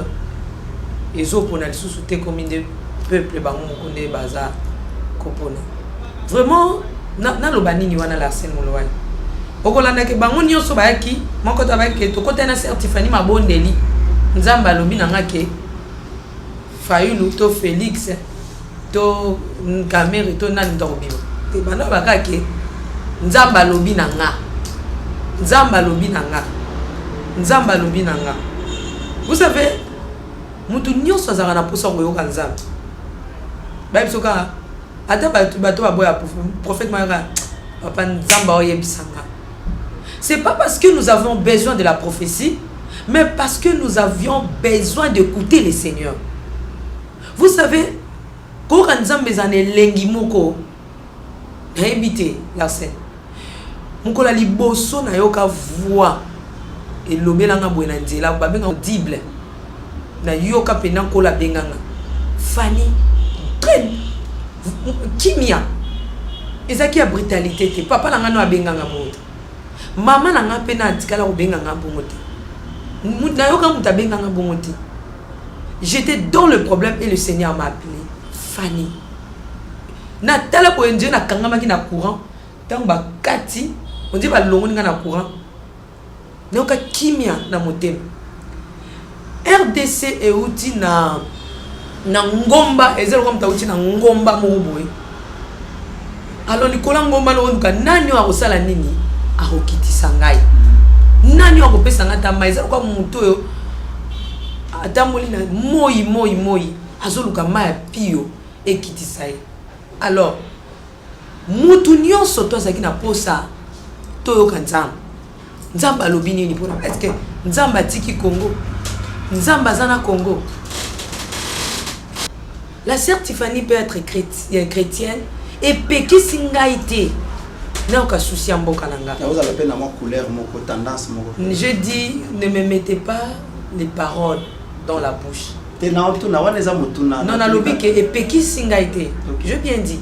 et pour nous soutenir comme des peuples bango baza kopona vraiment na lobani ni wana Larsen Moloa okolanda ke bango nyonso bayaki moko to bayaki to kota na certifié mabondeli nzamba lobi na ngake Fayulu to Félix to Kamere to nani to bibo te bana bakake nzamba lobi na nga nzamba lobi na nga nzamba lobi na nga. Vous savez mutu nyonso azaka na posa ngoyoka nzambe ba bisoka ata bato baboya prophète Mara papa nzamba oyebisanga. C'est pas parce que nous avons besoin de la prophétie mais parce que nous avions besoin d'écouter le Seigneur. Vous savez ko nzambe zane lengi moko habité la scène mukola liboso na yoka voix et lobelanga bwena nzela babenga audible na yoka pena kola benganga Fanny très kimia ezaki ya brutalité te papa na ngano abenganga moto mama na nga pena atikala obenganga bongo te na yoka muta benganga bongo te. J'étais dans le problème et le Seigneur m'a appelé Fanny. Na tala ko enje na kangama ki na courant tant ba kati on dit ba longo nga na courant na yoka kimia na motema. RDC et outi na ngomba ezelo comme ta outi na ngomba mo boy. Alors Nicolas ngomba no nka nani wa kosala nini akokitisa ngai. Nani wa kopesa ngata mai ezelo kwa muto yo atamoli na moi azoluka maya pio ekitisa ye. Alors mutu nyonso to azaki na posa toyoka nzamba alobi nini pona est-ce que nzamba tiki Congo nzamba zana Congo. La sœur Tiffany peut être chrétienne et péki singaité na aucun souci en mboka nanga. Vous avez peine à moi couleur moko tendance moko. Je dis ne me mettez pas les paroles dans la bouche. Non, na lobi ke epeki singaité. Je bien dit.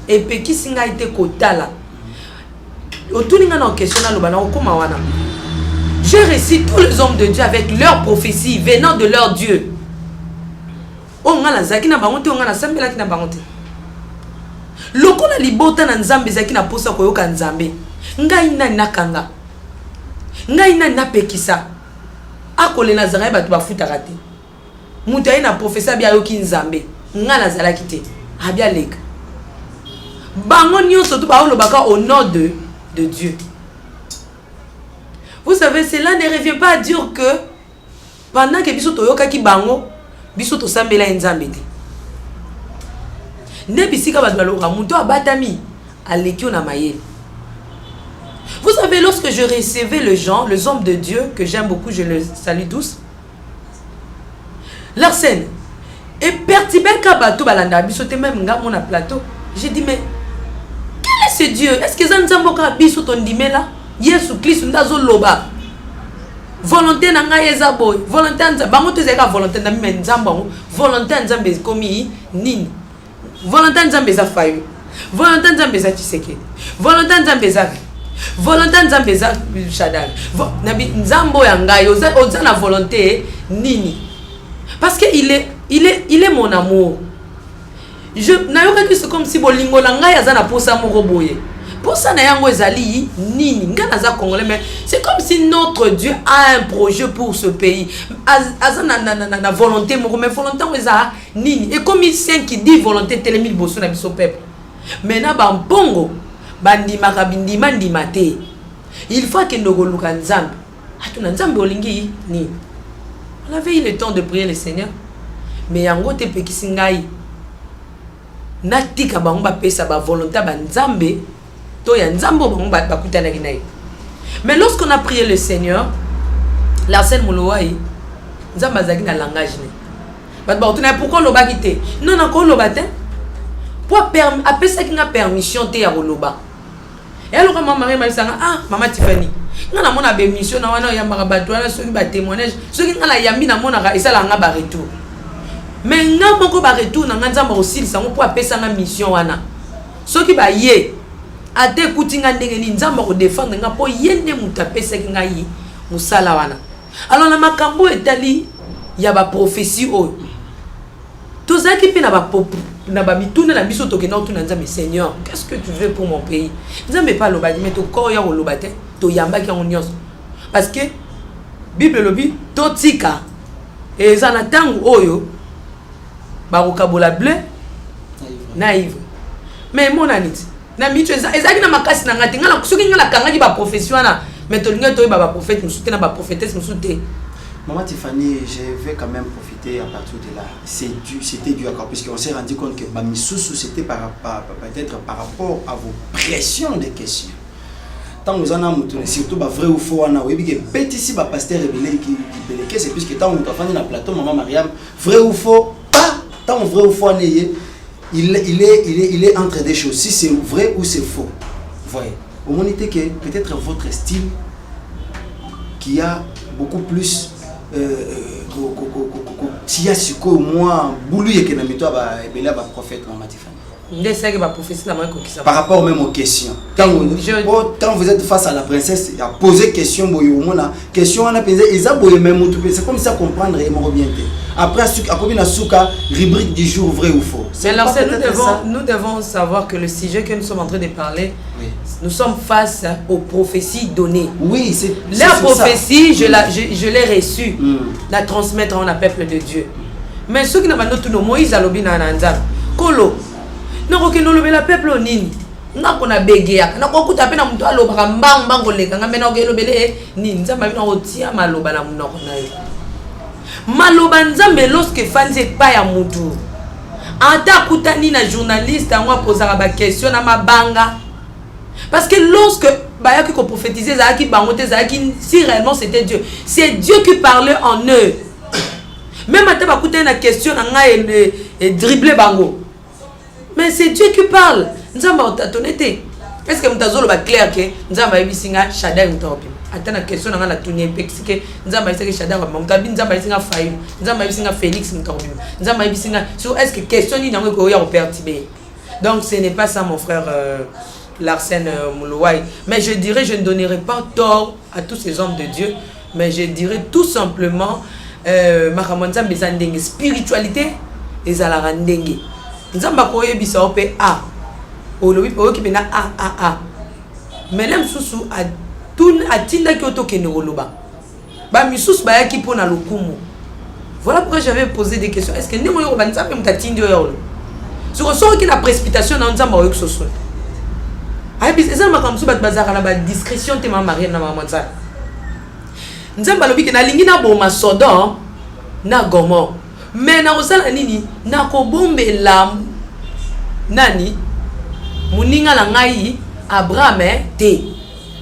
Epeki singaité kotala. Otuninga na question na lobana okoma wana. Je récite tous les hommes de Dieu avec leurs prophéties venant de leur Dieu. On a la zaki na bangote, on a la sambela ki na bangote. Loko na libota na nzambe zaki na posa koyoka nzambe. Ngai nani nakanga. Ngai nani napekisa. Akole na zaraye batu bafuta kate. Mutu aye na professeur bia yoki nzambe. Nga na zala kite. Abia leka. Bango nyonso tu ba olobaka au nom de Dieu. Vous savez, cela ne revient pas à dire que pendant que biso toyoka ki bango, biso to sambela nzambe te. Ne bisika ba loka mutu abatami alekio na mayele. Vous savez, lorsque je recevais les hommes de Dieu, que j'aime beaucoup, je les salue tous, leur scène, et pertibel kabato balanda biso te même nga mon plateau, j'ai dit mais quel est ce Dieu? Est-ce que zanzambo ka biso ton dimela? Yesu Christ ndazo loba. Volonté na nga yeza boy, volonté nza bango te zeka volonté na mi nzambo, volonté nzambe komi nini? Volonté nzambe za fayu. Volonté nzambe za Tshisekedi. Volonté nzambe za volonté nzambe za Shaddai. Nabi nzambo ya ngai oza na volonté nini? Parce que il est mon amour. Je nayoka que c'est comme si bolingo la ngai azana posa moko boye. Posa na yango ezali nini? Nga za congolais mais c'est comme si notre Dieu a un projet pour ce pays. Azana na volonté moko mais volonté eza nini? Et comme il sait qui dit volonté telemi bosso na biso peuple. Maintenant ba mbongo bandima kabindima ndimate. Il faut que nous luka nzambe. Atuna nzambe olingi ni. On avait eu le temps de prier le Seigneur. Mais yango te pekisi ngai. Natika bango ba pesa ba volonté ba nzambe to ya nzambo bango ba kutana kinayi. Mais lorsqu'on a prié le Seigneur, la scène molowai nzamba zaki na langage ne. Ba tuna pourquoi loba kité? Non na ko loba te. Pour appeler ça qui a permission te ya loba. Et alors maman Marie Malisanga ah maman Tiffany. Ngana mona be mission na wana ya marabato na soki ba témoignage soki ngala yambi na mona ka esala nga ba retour. Mais nga moko ba retour na nzamba aussi sango pour appeler ça nga mission wana. Soki ba ye ate kutinga ndenge ni nzamba ko défendre nga po yende mutapesa ki nga yi musala wana. Alors na makambo etali ya ba prophétie o. Tozaki pe na ba na ba mituna na biso tokena otuna nzambe Seigneur, qu'est-ce que tu veux pour mon pays? Nzambe pas loba mais to ko ya loba te to yamba ki nyonso. Parce que Bible lobi totika et za na tangu oyo ba kokabola bleu naïve. Mais mon anit na mitu ezaki na makasi na ngati ngala soki ngala kangaki ba profession na mais to linga to ba prophète musuté na ba prophétesse musuté. Maman Tiffany, je vais quand même profiter à partir de là. C'était dû à quoi? Puisqu'on s'est rendu compte que Bamissoussou, c'était peut-être par rapport à vos pressions de questions. Tant que vous en avez surtout vrai ou faux, on a vu que petit pasteur révélé qui belèque, c'est puisque tant que vous avez fait le plateau, Maman Mariam, vrai ou faux, pas tant vrai ou faux, il est entre des choses. Si c'est vrai ou c'est faux. Voyez. Au moins, que peut-être votre style qui a beaucoup plus tia siko moi boulou yeke na mito ba ebela ba prophète Maman Tiffany. Ndesaki ba prophétie na moi ko kisa. Par rapport même aux questions. Quand vous êtes face à la princesse, il a posé question boyo mona question on a posé eza boyo même tout c'est comme ça comprendre et me bien. Après à combien souka rubrique du jour vrai ou faux. Mais alors nous devons savoir que le sujet que nous sommes en train de parler, oui. Nous sommes face aux prophéties données. Oui, c'est la prophétie, je l'ai reçue, la transmettre en un peuple de Dieu. Mais ceux qui n'ont pas notre nom, Moïse a lobby na nanza. Kolo. Non que nous lobby la peuple au nini. Na kona begea. Na ko kuta pe na mtu aloba mbamba ngoleka ngame na ogelobele ni nzamba bina otia maloba na munoko na yo. Maloba nzambe lorsque fanze pa ya mutu. Anta kutani na journaliste angwa posera ba question na mabanga. Parce que lorsque Bayaki qu'on prophétisait si réellement c'était Dieu, c'est Dieu qui parlait en eux. Même à Tabakoute une question et dribbler bango. Mais c'est Dieu qui parle. Nous avons honnêteté. Est-ce que nous avons clair que nous avons vu singa Shaddai mtopi. Attends la question dans la tournée que nous avons vu Shaddai mtopi, nous avons vu singa Faïl, nous avons vu singa Félix mtopi. Nous avons vu singa sur est-ce que question ni n'avons que au perturbé. Donc ce n'est pas ça mon frère Larsen Moulouaï. Mais je dirais, je ne donnerai pas tort à tous ces hommes de Dieu, mais je dirais tout simplement Makamonza bezandenge spiritualité et zalarandenge. Nzamba koye bisa ope a. Olobi po ki bena a. Mais lem susu a tun atinda ki otoke ne roloba. Ba misus ba yaki pona lokumu. Voilà pourquoi j'avais posé des questions. Est-ce que ne moyo banza pe mtatindi yo? Sur sort qui la précipitation dans nzamba oyo soso. Ay bis ezama comme so bat bazaka na ba discrétion te ma marié na maman ça. Nzamba lobi ke na lingi na boma Sodom na Gomor. Mais na osala nini na ko bombe la nani muninga la ngai Abraham te.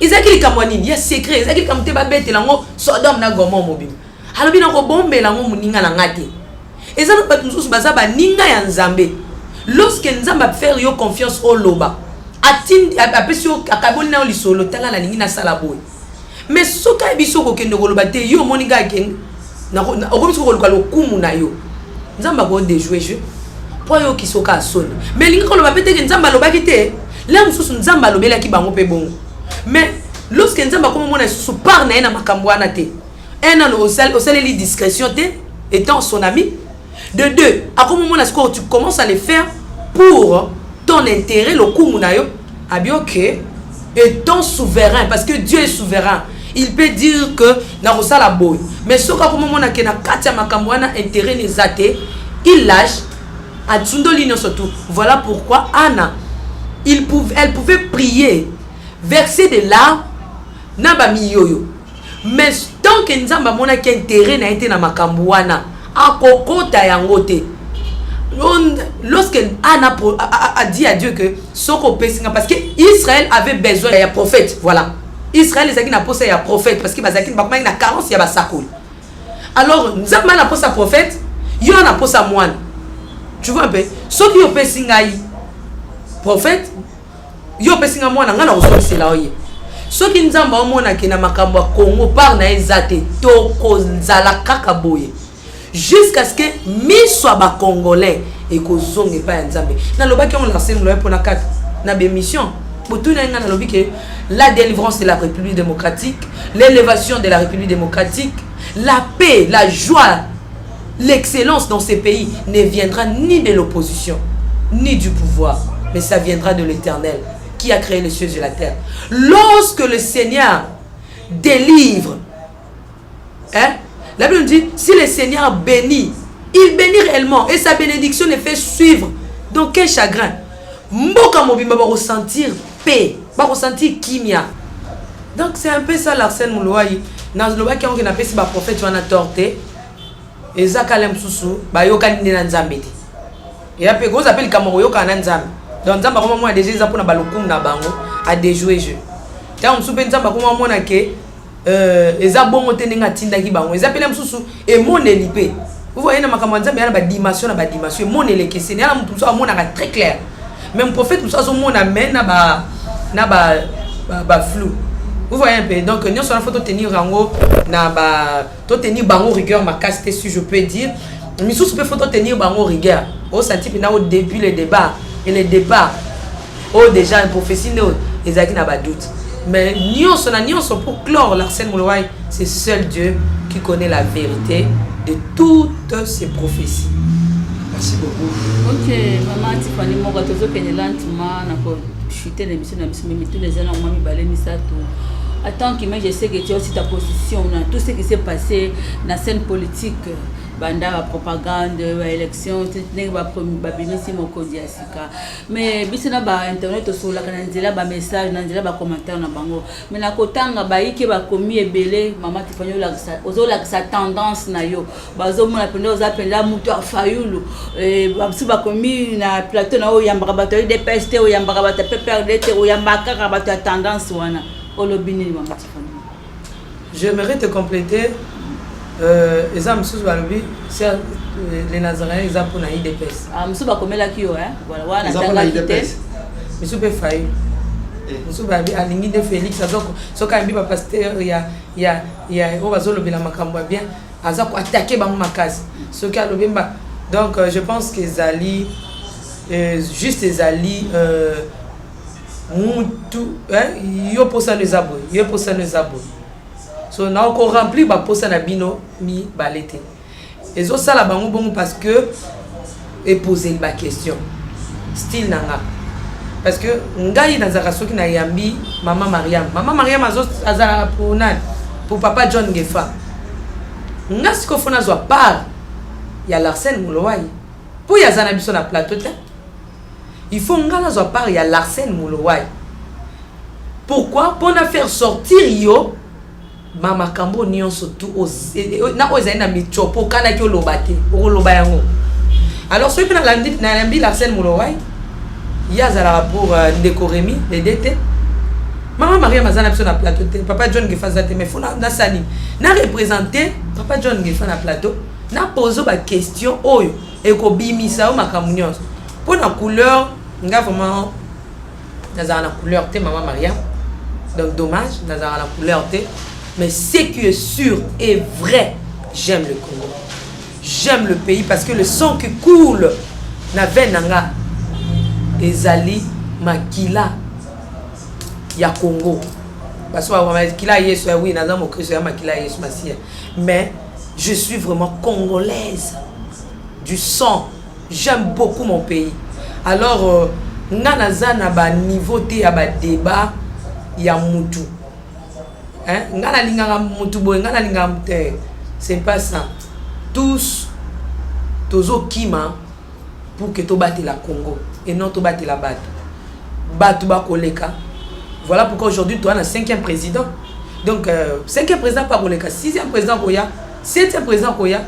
Izaki likamwa nini ya secret izaki likamte ba bete lango Sodom na Gomor mobile. Alobi na ko bombe la ngo muninga la ngate. Ezana bat mususu bazaba ninga ya Nzambe. Lorsque Nzamba faire yo confiance au loba. Atindi apesio akaboni na lisolo tala la lingi na sala boy. Mais soka biso ko kende ko loba te yo moninga ken na okobiso ko lokalo kumu na yo. Nzamba ko déjouer jeu. Po yo kisoka soni. Mais lingi ko loba pete ke Nzamba loba kite. Là mususu Nzamba lobela ki bango pe bongo. Mais lorsque Nzamba comme mona susu par na makambo wana te. Un an au sel li discrétion te étant son ami. De deux, à quel moment est-ce que tu commences à les faire pour ton intérêt, le coup munayo, a bien ok, étant souverain, parce que Dieu est souverain, il peut dire que na rosa la boy. Mais ce qu'à moment na kena katia makamwana intérêt les athées, il lâche à Tsundolino surtout. Voilà pourquoi Anna, elle pouvait prier, verser des larmes, nabami yoyo. Mais tant que Nzamba mona ki intérêt na été na makamwana. Lorsque Anna a dit à Dieu que parce que Israël avait besoin d'un prophète, voilà. Israël les a n'a pas un prophète parce que bazaki n'a carence ya basakul. Alors Nzamba n'a pas sa prophète, yo n'a pas sa moine. Tu vois un peu. Ce qui yo pesingai prophète, yo pesinga moine ngana ososi la oye. Ce qui Nzamba omona ki na makambo Congo par na ezate to kozala kaka boye. Jusqu'à ce que mi soit ba congolais et que zonge pas Nzambe na loba ki on lancé le pour na 4 na bémission botuna nga na lobi que la délivrance de la République démocratique, l'élévation de la République démocratique, la paix, la joie, l'excellence dans ces pays ne viendra ni de l'opposition ni du pouvoir, mais ça viendra de l'Éternel qui a créé les cieux et la terre. Lorsque le Seigneur délivre, la Bible dit, si le Seigneur bénit, il bénit réellement et sa bénédiction ne fait suivre. Donc quel chagrin. Mboka mobimba va ressentir paix, va ressentir kimia. Donc c'est un peu ça Larsen Moulouaï. Dans le bas qui on appelle si ba prophète tu en a torté. Et zakalem susu ba yoka ni na Nzambe. Et après gros appelle Kamoro yoka na Nzambe. Donc Nzamba comme moi déjà za pona balokum na bango a déjouer jeu. Tant soupe Nzamba comme moi na ke eza bongo tenenga tinda ki bango eza pele msusu e moneli pe vous voyez na makambo Nzambe yana ba dimension moneli ke c'est na mutu so amona ka très clair même prophète musu so mona men na ba flou Vous voyez un peu. Donc, nous sommes faut tenir rango na ba to tenir bango rigueur ma casse si je peux dire. Mais sous peut faut tenir bango rigueur. Au senti pina au début le débat et le débat. Oh déjà une prophétie les aki na ba doute. Mais nous sommes pour clore l'Arsène Moulouaï, c'est seul Dieu qui connaît la vérité de toutes ces prophéties. Merci beaucoup. Ok, maman Tiffany Moga tozo kenelantima na ko chuter l'émission na bisou mais tous les ans on m'a mis balé misato. Attends que je sais que tu as aussi ta position dans tout ce qui s'est passé dans la scène politique, banda la propagande, l'élection, ba bimisi moko diasika. Mais bisina ba internet sur la kananzela ba message, nanzela ba commentaire na bango. Mais na kotanga ba yike ba komi ebele mama Tiffany la ozo la sa tendance na yo. Bazo mona penda oza penda mutu afayulu. Ba bisu ba komi na plateau na o yambaka bato de peste o yambaka bato PPRD o yambaka ka bato tendance wana. J'aimerais te compléter. Les Nazaréens, ils ont pour naï des pèses. Ah, monsieur Bakomela qui hein? Voilà, ils ont pour naï des pèses. Monsieur Befaï. Monsieur Babi, Alingui de Félix, ce quand il pasteur, il y a, on va le bien makambo bien. Azako attaquer bang makas. Ce qui a le bien. Donc, je pense que Zali, juste Zali. Mutu yo posa les abos so na encore rempli ba posa na bino mi balete ezo sala bango bongo parce que et poser ba question style nanga parce que ngai na zaka soki na yambi mama Mariam azala pour nan pour papa John Ngefa nga siko fona zo part ya l'Arsène Moulouaï pour ya zana biso na plateau te. Il faut que part il y a l'Arsène Moulouaï. Pourquoi? Pour faire sortir yo mama kambo nion surtout na ozaina michopo kana ki olobate oloba yango. Alors ceux qui na lambi l'Arsène Moulouaï il y a za pour Ndekoremi les DT. Maman Maria mazana biso na plateau te papa John Ngefa zate mais faut na sani na représenter papa John Ngefa na plateau na poser ba question oyo e ko bimisa o makamunyo. Pour la couleur, on a vraiment la couleur T, maman Maria. Donc dommage, on a la couleur T. Mais ce qui est sûr et vrai, j'aime le Congo. J'aime le pays parce que le sang qui coule, n'avait nanga ezali makila ya Congo. Parce que makila yesu oui, naza mo Christ ya makila yesu masia. Mais je suis vraiment congolaise du sang. J'aime beaucoup mon pays. Alors, nanaza na ba niveau te ya ba débat ya mutu. Hein? Ngana linga mutu boy, ngana linga te. C'est pas ça. Tous tozo kima pour que to batte la Congo et non to batte la batte. Batu ba koleka. Voilà pourquoi aujourd'hui tu as un 5e président. Donc 5e président pas koleka, 6e président koya, 7e président koya.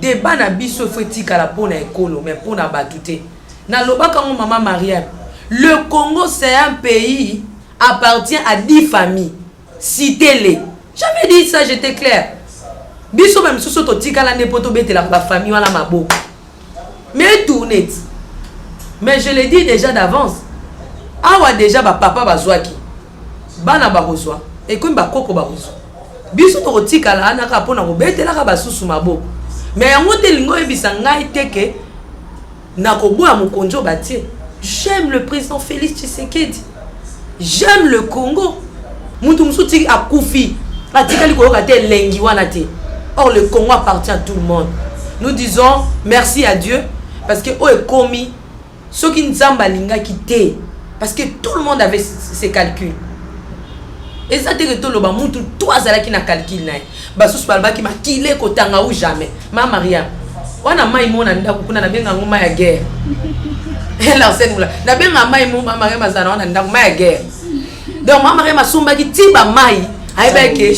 Débat na biso fetika la pona ekolo mais pona batute na lobaka mon maman Mariam. Le Congo c'est un pays appartient à 10 familles. Citez-les. J'avais dit ça, j'étais clair. Biso même sous to tika la nepoto bete la famille wala mabo. Mais tout net. Mais je l'ai dit déjà d'avance. Awa déjà ba papa bazwaki. Bana ba kozwa et comme ba koko ba kozwa. Biso to tika la na ka pona ko bete la ka ba susu mabo. Mais yango te lingo ebisa ngai teke na koboya mokonjo batie. J'aime le président Félix Tshisekedi. J'aime le Congo. Mutu musuti akufi. Atikali ko kate lengi wana te. Or le Congo appartient à tout le monde. Nous disons merci à Dieu parce que o est commis ceux qui nzamba linga kité parce que tout le monde avait ses calculs. Et ça te que tout le monde tout trois ala qui na calcul na. Basus balba qui ma kilé kotanga ou jamais. Ma Maria. Wana mai mona ndako kuna na benga ngoma ya guerre. Elle enseigne là. Na benga mai mo ma Maria mazana wana ndako mai ya guerre. Donc ma Maria masumba ki tiba mai. Aibeke.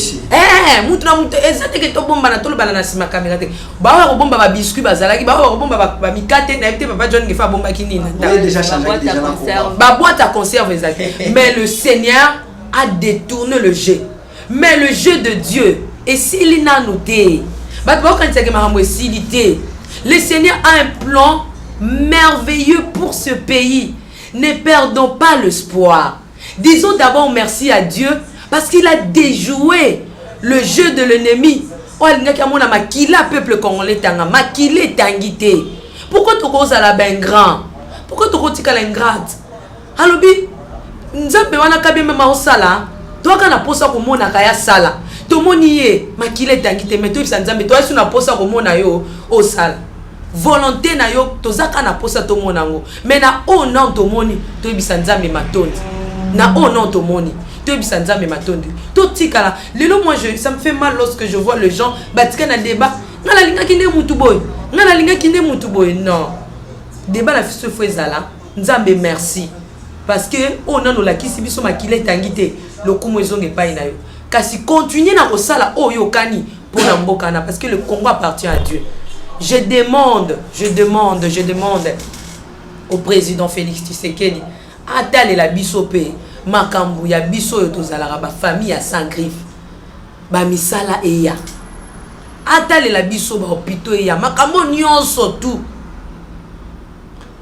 Mutu na mutu ezate ke to bomba na tolo bala na sima caméra te. Ba wa ko bomba ba biscuit bazala ki ba wa ko bomba ba mikate na ete papa John Ngefa bomba ki nini. Déjà changé déjà la ba boîte à conserve ezate. Mais le Seigneur a détourné le jeu. Mais le jeu de Dieu, et s'il n'a noté, le Seigneur a un plan merveilleux pour ce pays. Ne perdons pas l'espoir. Disons d'abord merci à Dieu Parce qu'il a déjoué le jeu de l'ennemi. Oh, il y a mon makila peuple congolais tanga makile tangité. Pourquoi tu causes à la ben grand? Pourquoi tu causes à l'ingrate? Alobi, nzambe wana kabe mema osala. Toi quand na posa ko mona kaya sala. To moniye makile tangité mais toi nzambe toi si na posa ko mona yo osala. Volonté na yo tozaka na posa to monango. Mais na o non to moni to ibisa nzambe matondi. Na o non to moni. To ibisa nzambe matondi. To tikala. Lelo moi ça me fait mal lorsque je vois les gens batika na débat. Ngala linga kinde mutu boy. Ngala linga kinde mutu boy. Non. Débat la fille fo ezala. Nzambe merci. Parce que on a no la kisi biso makile tangité. Le kumo ezonge pa ina yo. Kasi continuer na kosala oyo kani pour na mboka na parce que le Congo appartient à Dieu. Je demande au président Félix Tshisekedi atale la bisope makambu ya biso yo tozalaka ba famille à sans griffe ba misala eya atale la biso ba hôpitaux eya makambo nyonso tout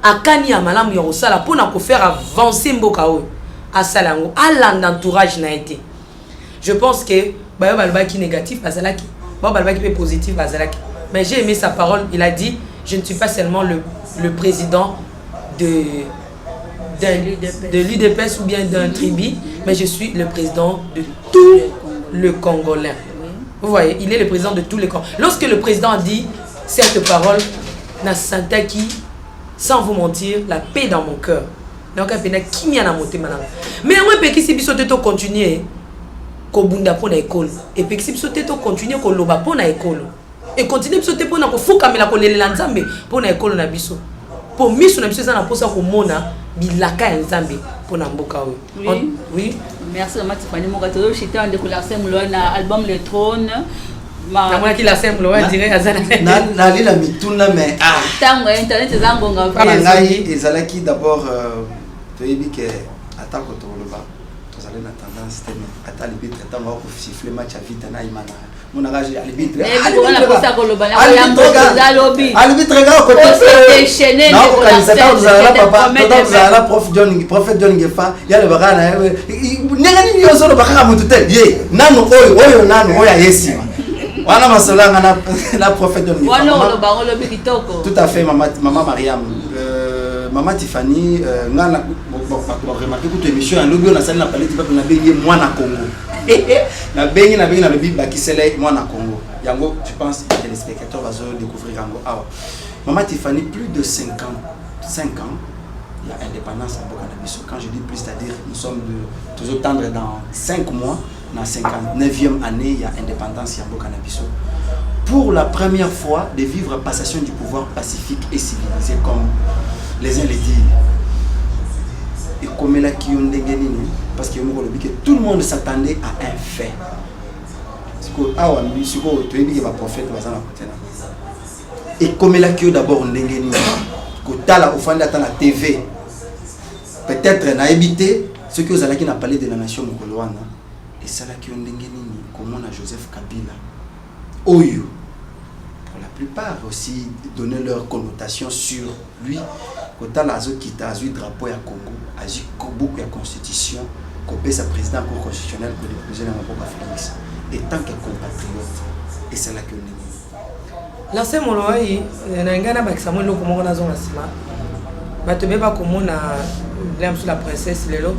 akani ya malamu ya kosala pona ko faire avancer mboka oyo asala ngo alanda entourage na été. Je pense que ba balba ki négatif bazalaki ba balba ki positif bazalaki. Mais j'ai aimé sa parole. Il a dit, je ne suis pas seulement le président de l'UDPS ou bien d'un tribu, mais je suis le président de tout le Congolais. Vous voyez, il est le président de tous les Congolais. Lorsque le président dit cette parole, na santaki, sans vous mentir, la paix dans mon cœur. Donc, mais moi, si je continuer, kobunda pona école et puis si biso teto continuer ko loba pona école et continuer biso te pona ko fuka mela ko lelela nzambe pona école na biso po miso na biso za na posa ko mona bilaka ya nzambe pona mboka oyo. Oui, merci Matifani Mogato chité en décoration na album Le Trône na moi qui la semble ouais dirait azana na lila mituna mais tango internet zangonga para ngai ezalaki d'abord toyebi ke atako to loba tozalena tendance tene ata libitre tant va siffler match à vite na imana mon arrangé à libitre on a posa ko loba na ya mboza lobi à libitre ga ko déchaîner ko kanisa tozala papa tozala prophète John Ngefa ya le bagana nenga ni yoso lo bakaka mutu te ye nanu oyo nanu oya yesi wana masolanga na prophète John Ngefa wana lo bango lobi kitoko tout à fait maman Mariam maman Tiffany ngana bon remarquer que tu émission en lobby on a salé na palette peuple na bengi mwana Congo na bengi na le bible bakisele mwana Congo yango je pense que les spectateurs vont découvrir yango ah maman Tiffany plus de 5 ans il y a indépendance à Boka na biso quand je dis plus c'est-à-dire nous sommes toujours tendre dans 5 mois na 59e année il y a indépendance à Boka na biso pour la première fois de vivre passation du pouvoir pacifique et civilisé comme les uns les disent. Et comme elle a qui ont parce que tout le monde s'attendait à un fait. Et comme elle a qui d'abord on la TV. Peut-être n'a évité ce que vous allez n'a parlé de la nation mongoloane. Et ça là qui ont comme on a Joseph Kabila. Oyo. Pour la plupart aussi donner leur connotation sur lui. Quand la zo qui t'a eu drapeau à Congo, a eu beaucoup de constitution, qu'on sa président cour constitutionnel pour déposer dans la Félix. Et tant que compatriote, et c'est là que nous. L'ancien Moloaï, n'engana pas que ça me le comment on a zone asma. Batebe pas comme on a l'aime sur la princesse Lelo.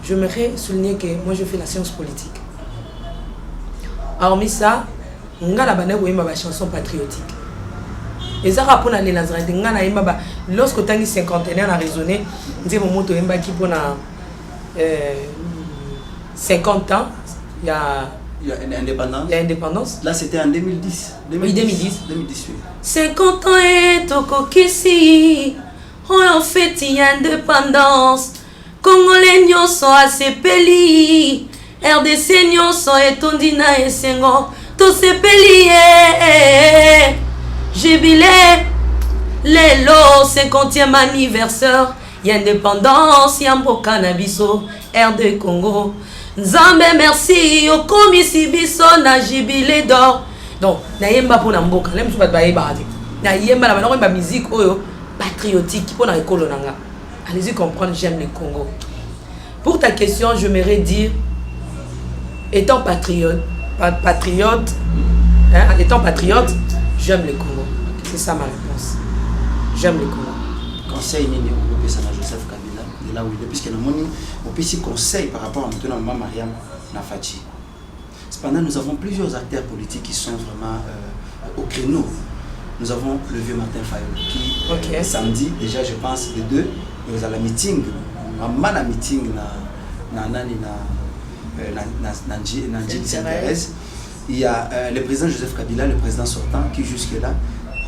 Je voudrais souligner que moi je fais la science politique. Hormis ça, on a la banane où il m'a chanson patriotique. Et ça rapport à les Nazareth, lorsque tu as 51 ans à raisonner, tu as qui pour 50 ans, il y a indépendance. Là c'était en 2010. Oui, 2010. 50 ans et Tokokisi, on fait il y a indépendance. Congolais n'y sont assez pélis, RDC n'y sont étondina et Senghor, tous ces pélis. Jubilé, les lots, 50e anniversaire, y'a indépendance, y'a mboka na biso, R2 Congo. Nzambe merci, au komisi biso na jubilé d'or. Donc, na yemba pour na mboka, l'aime pas de baye baradi. Na yemba la banane ba musique oyo patriotique pour na école nanga. Allez-y comprendre, j'aime le Congo. Pour ta question, je m'aimerais dire étant patriote, hein, étant patriote, j'aime le Congo. C'est ça ma réponse. J'aime le Congo. Conseil Nini Oupesa na Joseph Kabila, de là où il est, puisque nous avons aussi conseil par rapport à maintenant Maman Mariam Nafati. Cependant, nous avons plusieurs acteurs politiques qui sont vraiment au créneau. Nous avons le vieux Martin Fayulu qui, samedi, déjà je pense, les deux, ils ont la meeting, un meeting il y a le président Joseph Kabila, le président sortant, qui jusque-là,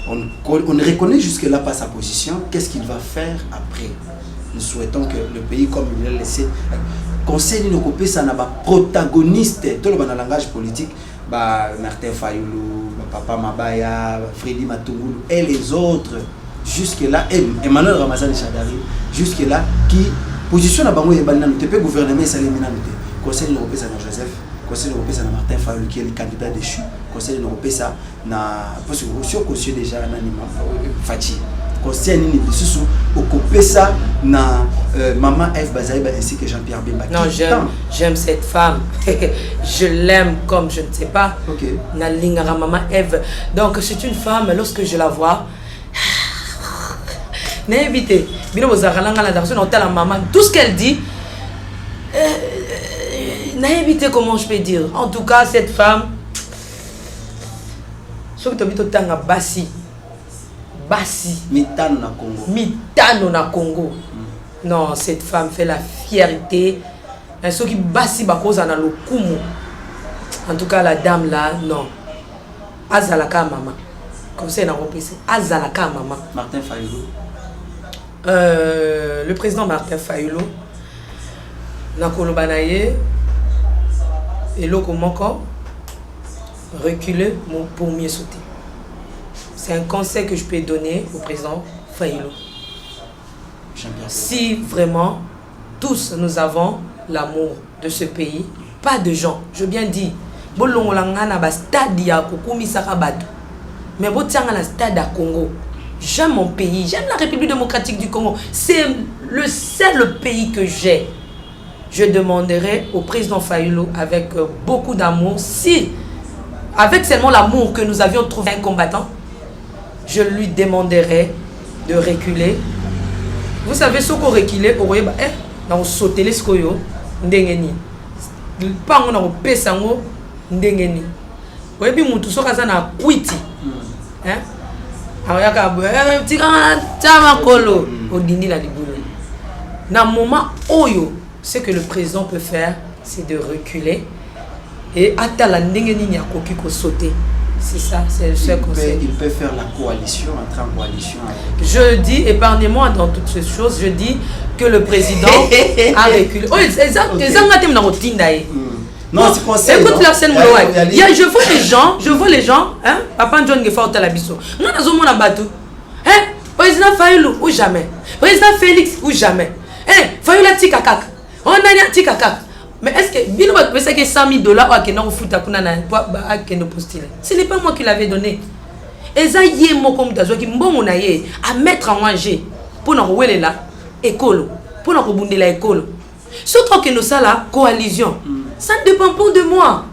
on ne reconnaît jusque-là pas sa position. Qu'est-ce qu'il va faire après? Nous souhaitons que le pays, comme il l'a laissé, conseil de couper ça n'a pas protagoniste, tout le langage politique, Martin Fayulu, Papa Mabaya, Freddy Matungulu et les autres, jusque-là, Emmanuel Ramazani Chadari, jusque-là, qui positionne à Bango et Banana, ne peut gouverner ça les minamités. Conseil de couper ça dans Joseph. Conseil de ça na Martin Fayulu qui est le candidat déchu. Conseil de ça na parce que aussi déjà anonyme Fati. Conseil ni sous au ça na maman F Bazaïba ainsi que Jean-Pierre Bemba. Non, j'aime cette femme. Je l'aime comme je ne sais pas. OK. Na lingara maman Eve. Donc c'est une femme lorsque je la vois n'évitez. Bino bozaranga la personne on la maman tout ce qu'elle dit n'a évité, comment je peux dire. En tout cas, cette femme, ce que tu as dit, tu as Bassi. Mitano na Congo. Mitano na Congo. Non, cette femme fait la fierté. Ce qui Bassi bakoza na lokumu. En tout cas, la dame là, non. Azalaka maman. Conseil n'a pas Azalaka maman. Martin Fayulu. Le président Martin Fayulu. Nakolobanaye. Et l'autre encore, reculer pour mieux sauter. C'est un conseil que je peux donner au président Fayulu. Si vraiment, tous nous avons l'amour de ce pays, pas de gens, je bien dit, mais stade à Congo. J'aime mon pays, j'aime la République démocratique du Congo. C'est le seul pays que j'ai. Je demanderai au président Fayulu avec beaucoup d'amour, si, avec seulement l'amour que nous avions trouvé un combattant, je lui demanderai de reculer. Vous savez ce qu'on recule, on saute les skoyo, ndengeni. Pas on a pesango, ndengeni. Vous voyez, tout ça ça na kwiti. Hein? Alors ya ka tika tama kolo, odindi la libulu. Na moment oyo. Ce que le président peut faire, c'est de reculer et attendre la sauter. C'est ça, c'est le seul conseil. Il peut faire la coalition, entrer en coalition avec... Je dis, épargnez-moi dans toutes ces choses, je dis que le président a reculé. Oh, non, c'est conseil. Écoute l'arsène Mouloua. Je vois les gens, hein, Papa John Gefa Otalabiso. Moi, nous avons un bateau. Hein, président Fayulu ou jamais. Président Félix ou jamais. Hein, Fayulu Tikakak. On a un Tikakak. Mais est-ce que Bino va penser que $100 000 ou que non fout à ce n'est pas moi qui l'avais donné. Et ça y est moi comme t'as qui bon à mettre en manger pour nous rouler là école pour nous rebondir la école. Surtout que nous ça la coalition. Ça ne dépend pas de moi.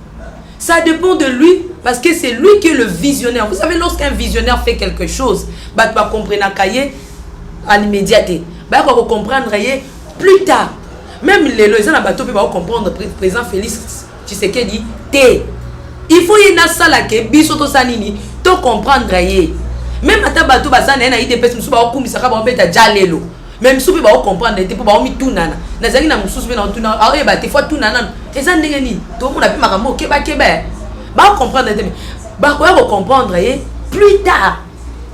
Ça dépend de lui parce que c'est lui qui est le visionnaire. Vous savez lorsqu'un visionnaire fait quelque chose, bah tu vas comprendre à cahier à l'immédiateté. Bah tu vas comprendre plus tard. Même les gens à bateau peuvent comprendre président Félix Tshisekedi dit il faut y na sala ke bisoto sanini to comprendre même à ta bateau basana na ide pesi musuba okumisa ka ba beta jalelo même subi ba comprendre te po ba mi tunana nazali na mususu be na tunana ah e ba te fois tunana eza ndenge ni to mona pe makambo ke ba ba comprendre te ba ko comprendre plus tard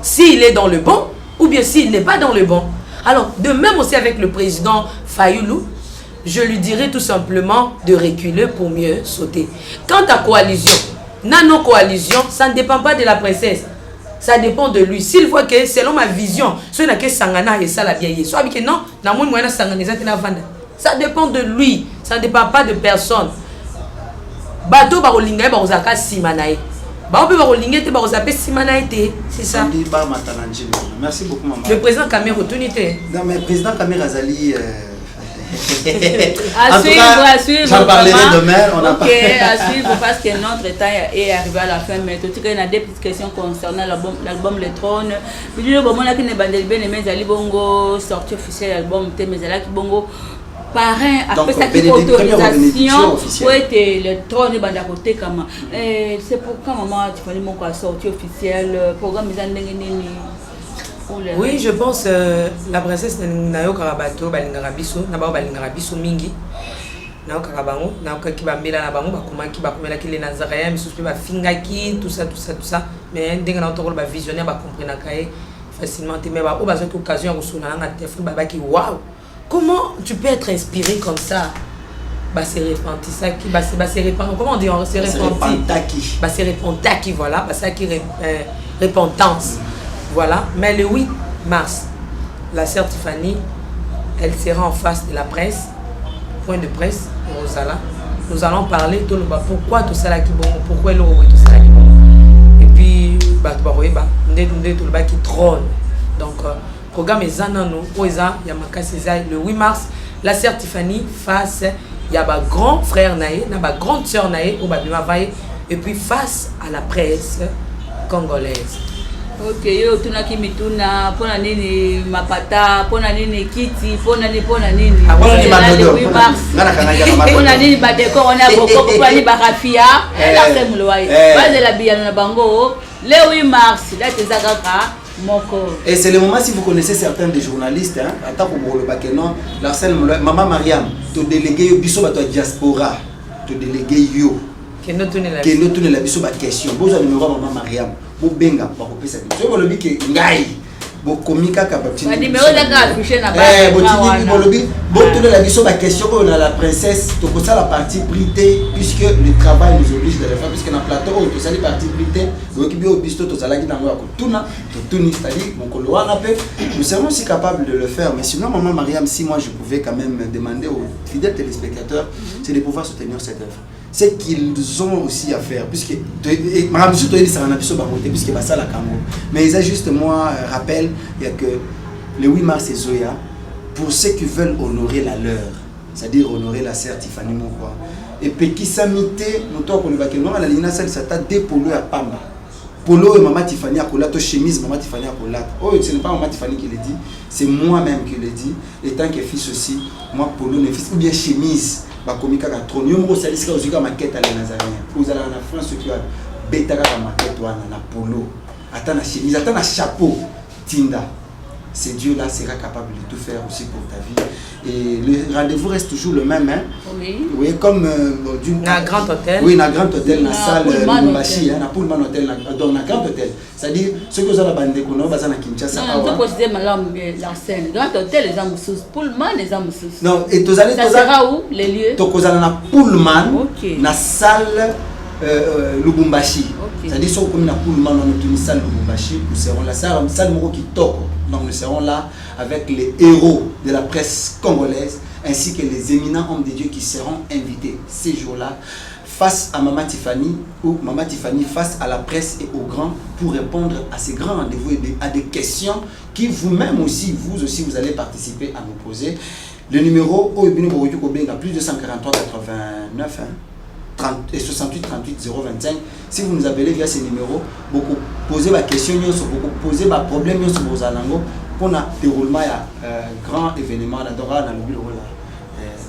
s'il est dans le bon ou bien s'il n'est pas dans le bon. Alors de même aussi avec le président Fayulu, je lui dirais tout simplement de reculer pour mieux sauter. Quant à coalition, nano-coalition, ça ne dépend pas de la princesse. Ça dépend de lui. S'il voit que, selon ma vision, ce n'est que Sangana et ça la vieille. Soit que non, ça dépend de lui. Ça ne dépend pas de personne. Bateau barolinga barozaka simanae. C'est ça. Merci beaucoup, maman. Le président Kamé, retournité. Non, mais le président Kamé Razali. À suivre. J'en parlerai demain. On ok, à suivre parce que notre temps est arrivé à la fin. Mais tout il y a des petites questions concernant l'album Le Trône. Puis le moment là qui n'est pas bien aimé, Zali Bongo sortie officielle l'album, mais Zali Bongo parrain après sa autorisation pour être le Trône de banda côté comme c'est pourquoi maman tu fallait mon quoi sortie officielle programme oui, je pense la princesse Nayo Karabato balingara biso na ba balingara biso mingi na Karabango na ki bambela na bango bakomela ki les Nazaréens biso pe ba fingaki tout ça mais ndenge na otoko ba visionnaire ba comprendre kae facilement mais ba o ba cette occasion ko sona na téléphone ba ki waouh comment tu peux être inspiré comme ça bah c'est repenti ça qui bah c'est repenti comment on dit c'est repenti bah c'est repentaki voilà bah ça qui repentance. Voilà, mais le 8 mars, la sœur Tiffany, elle sera en face de la presse, point de presse, Rosala. Nous allons parler de pourquoi tout ça là qui bon, pourquoi le tout ça là qui bon. Et puis, qui trône. Donc, programme est zanano, Oza, Yamaka César, le 8 mars, la sœur Tiffany face, il y a ma grand frère Naé, ma grande sœur Naé, au Babima Vaye, et puis face à la presse congolaise. Ok, yo tunaki mituna pona nini mapata pona nini kiti pona nini pona nini pona nini ba décor on a beaucoup pona nini ba rafia la femme loyer base la biano na bango le 8 mars là tezakaka moko. Et c'est le moment si vous connaissez certains des journalistes hein ata ko bolo bakeno Larcène Moloy maman Mariam to délégué yo biso ba to diaspora to délégué yo kendo tune la biso ba question bozo numéro maman Mariam bo benga ba ko pesa biso bo lobi ke ngai bo komika ka ba petit numéro da ka afficher na ba bo tini bo lobi bo tune la biso ba question ko na la princesse to ko ça la partie prité puisque le travail nous oblige de le faire puisque na plateau to ça la partie prité donc bi au bisto to ça la ki na ngo ko tuna to tuni c'est-à-dire mon kolo wana pe nous serons aussi capables de le faire mais sinon maman Mariam si moi je pouvais quand même demander aux fidèles téléspectateurs c'est de pouvoir soutenir cette œuvre. C'est qu'ils ont aussi à faire, puisque puisque mais ils a juste moi rappel il y a que le 8 mars c'est Zoya pour ceux qui veulent honorer la leur, c'est-à-dire honorer la sœur Tiffany Mokwa et puis qui s'amité nous toi qu'on va que non la ligne ça t'a dépollué à Pamba polo et maman Tiffany a collé to chemise maman Tiffany a collé oh ce n'est pas maman Tiffany qui le dit c'est moi-même qui le dit et tant que fils aussi moi polo ne fils ou bien chemise bakomika ka trône yo moko salisi ka ozika maquette à les Nazaréens ozala na France qui a betaka ka maquette wana na polo ata na chemise ata na chapeau tinda ce Dieu là sera capable de tout faire aussi pour ta vie et le rendez-vous reste toujours le même hein oui comme na grand hôtel oui na grand hôtel na salle Lubumbashi hein na Pullman hôtel donc na grand hôtel c'est-à-dire ceux que ont la bande ko no baza na Kinshasa non tu considères malam la scène grand hôtel les amusus Pullman les amusus non et ça sera où les lieux to kozala na Pullman na salle Lubumbashi c'est-à-dire sur comme na Pullman on est salle Lubumbashi nous serons la salle moko kitoko. Donc nous serons là avec les héros de la presse congolaise ainsi que les éminents hommes de Dieu qui seront invités ces jours-là face à Maman Tiffany ou Maman Tiffany face à la presse et aux grands pour répondre à ces grands rendez-vous et à des questions qui vous-même aussi, vous allez participer à nous poser. Le numéro plus 243 89 30 et 68 38 025. Si vous nous appelez via ces numéros, beaucoup poser ma question, beaucoup poser ma problème sur vos alango pour un déroulement grand événement dans le bureau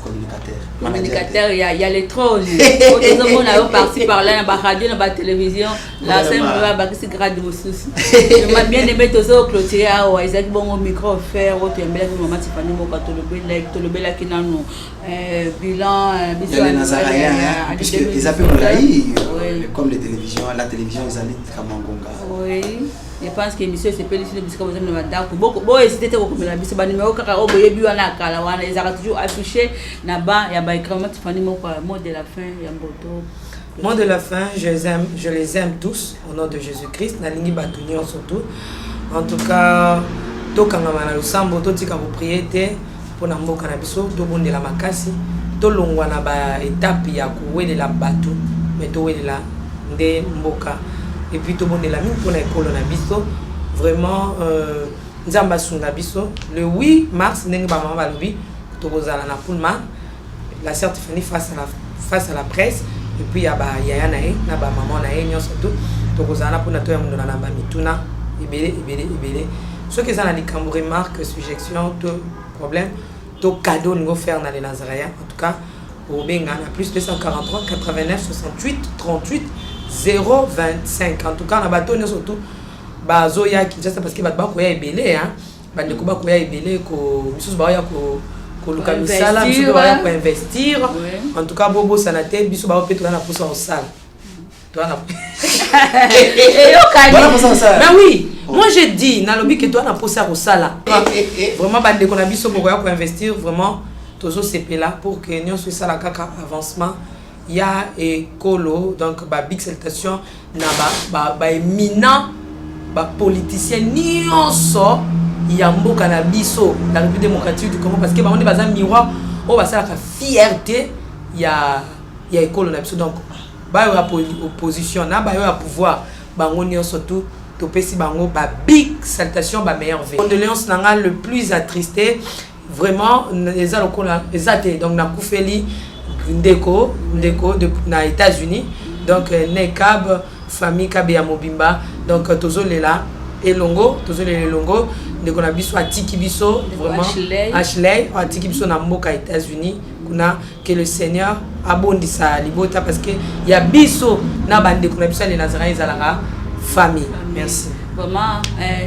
communicateur. Il y a les trolls. Les hommes ont parti par là, dans la radio, dans la télévision. La scène c'est grave de soucis. Je m'a bien aimé tous aux clôtures. Ils ont bon micro faire. Autre bien maman Tiffany Mokwa to le bel qui n'a nous bilan les Nazaréens puisque ils appellent Moulaï comme les télévisions, la télévision ils allaient Kamangonga. Oui. Je pense que monsieur c'est pellicule puisque vous avez dans beaucoup bon c'était comme la bise ba numéro kaka oboyebi wana kala wana ils ont toujours affiché na ba ya ba écran Tiffany Mokwa mot de la fin ya mboto. Mot de la fin, je les aime tous au nom de Jésus-Christ na lingi batunyo surtout. En tout cas tokanga na lusambo totika ko prier pour na mboka na biso to bondela makasi to longwa na ba étape ya kuwelela batu mais to welela nde mboka et puis tout le monde est là pour la école na biso vraiment nzamba sunga biso le 8 mars ndenge ba mama balobi tokozala na Pullman la sœur Tiffany face à la presse et puis ya ba yaya na ye na ba maman na ye nyonso tout tokozala pour na to ya mundo na ba mituna ebele ce que ça na likambo remarque sujection tout problème to cadeau ngo faire na les Nazaréens en tout cas au benga na plus 243 89 68 38 025 en tout cas na bato nyonso tout bazo ya Kinshasa parce que bato ba ko ya ebele hein bande ko ba ko ya ebele ko biso ba ya ko luka misala biso ba ya ko investir en tout cas bobo sanate biso ba peut na posa au sale toi na mais oui moi je dis na lobby que toi na posa au sala vraiment bande ko na biso ko ya ko investir vraiment tozo CP là pour que nous soit la kaka avancement il y a écolo donc ba big salutation na ba éminent ba politicien nyonso ya mboka na biso la République démocratique du Congo parce que ba on est bazan miroir o ba ça la fierté ya écolo na biso donc ba yo opposition na ba yo à pouvoir bango nyonso tout to pesi bango ba big salutation ba meilleure vie condoléances nanga le plus attristé vraiment les alokola ezate donc na kufeli ndeko de na États-Unis donc nekab famille kabya mobimba donc tozolela elongo ndeko na biso atiki biso vraiment Ashley atiki biso na mboka États-Unis kuna que le Seigneur abondisa libota parce que ya biso na bandeko na biso les Nazaréens ezalaka famille merci vraiment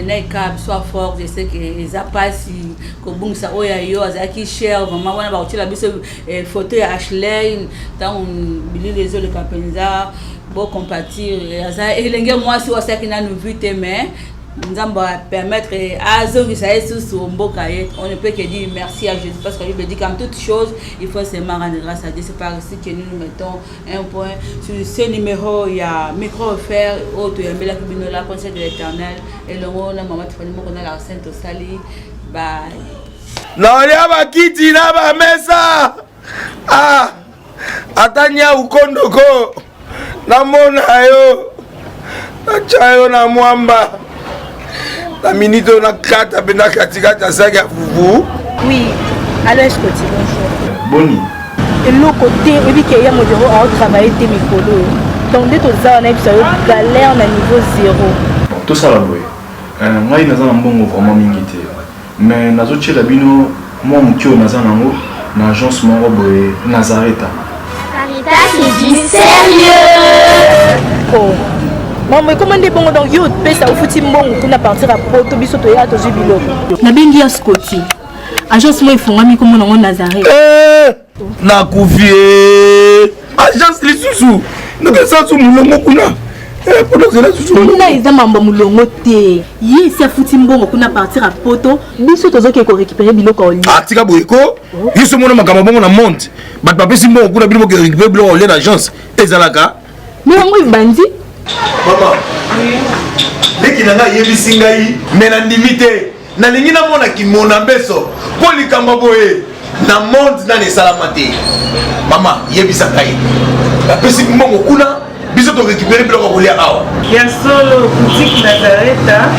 Nekab soit fort je sais que les apasi kobungsa oya yo azaki cher vraiment wana ba utila biso photo ya Ashley tant bili les autres capenza bon compatir aza elenge moi si wasaki na nous vite mais nous allons permettre à ceux qui sont mboka on ne peut que dire merci à Jésus parce que lui dit comme toute chose il faut seulement rendre grâce à Dieu. C'est par ici que nous mettons un point sur ce numéro. Il y a micro offert autre la Binola conseil de l'Éternel et le mot na maman Tiffany moko na la Sainte Osali bye na ya bakiti na ba mesa atanya ukondoko na mona yo na chayo na mwamba la minute on a 4 bena katikata saki ya fufu. Oui, alors est-ce que tu bonjour. Boni. Et l'autre côté, et puis qu'il y a mon bureau à travailler des micros. Donc dès que ça on a eu galère na niveau 0. Tout ça là boy. Moi il naza mbongo vraiment mingité. Mais nazo tchela bino moi mukio naza nango na agence moko boy Nazareta. Caritas c'est du sérieux. Oh. Maman, comment est bon donc yo pesa au fouti mbongo kuna partir à poto biso to ya to jibilo. Na bengi ya Scotty. Agence moi ifongami comme on Nazareth. Na kufie. Agence lisusu. Donc ça sous mulongo kuna. Pour que là sous. Kuna eza mambo mulongo te. Yi si fouti mbongo kuna partir à poto biso tozo ke ko récupérer biloko oli. Ah tika boyeko. Yiso mona makamba bongo na monte. Bat papesi mbongo kuna biloko ke récupérer biloko oli l'agence. Ezalaka. Mais ngo bandi. Maman, dès qu'il y a des singaï, mais la limite, na lingi na mona ki mona beso, poli kambaboye, na monde na ne salamate. Maman, yebisa kai. La pesi mbongo kuna, biso to récupérer biloko kolia awa. Ya solo boutique Nazareta,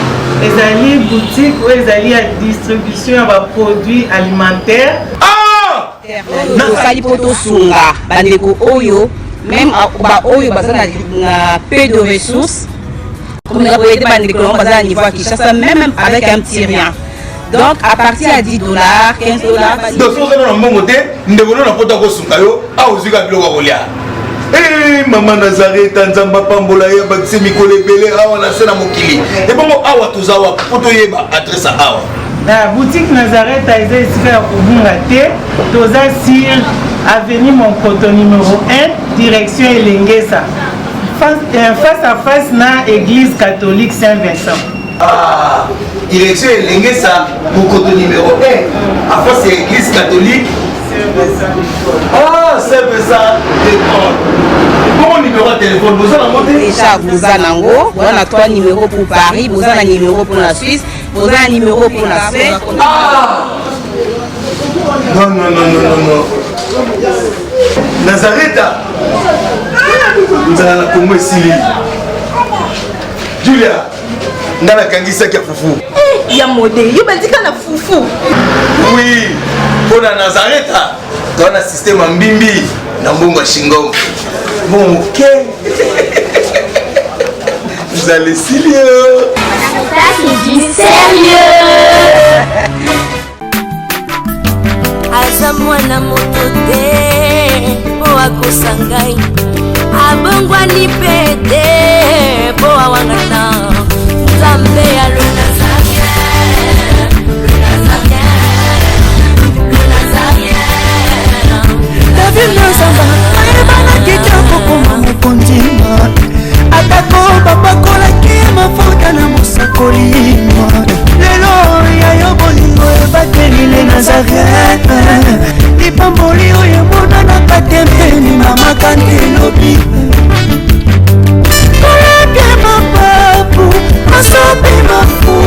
ezali boutique où ezali à distribution ya produits alimentaires. Ah! Nakali poto sunga, bandeko oyo. Même oyo baza na peu de ressources comme la voyez des colons baza à niveau à Kinshasa même avec un petit rien donc à partir à $10 $15 donc so na mbongo te ndeko na poto ko sunga yo a ozika biloko kolia maman Nazareta nzamba pambola ya bakise mikolo ebele awa na sena mokili et bongo awa tozawa poto yeba adresse awa la boutique Nazareta est ici à Kubungate toza sur avenue Monkoto numéro 1 direction Elengesa face à face na église catholique Saint-Vincent. Ah, direction Elengesa Monkoto numéro 1 à face à l'église catholique Saint-Vincent. Ah, Saint-Vincent de bon numéro de téléphone vous en montez déjà vous en nango on a 3 numéros pour Paris vous en un numéro pour la Suisse vous en un numéro pour la France. Ah non Nazareta nzala Congo esili Julia ngana kangisa kia fufu ya mode yo bandika na fufu oui Bona Nazareta, dans un système en bimbi, dans Bongo Shingom. Bon, ok. Vous allez sérieux. Ça, c'est du sérieux. Aza mwana moto te po akosa ngai abongwani pe te po awangana nzambe alona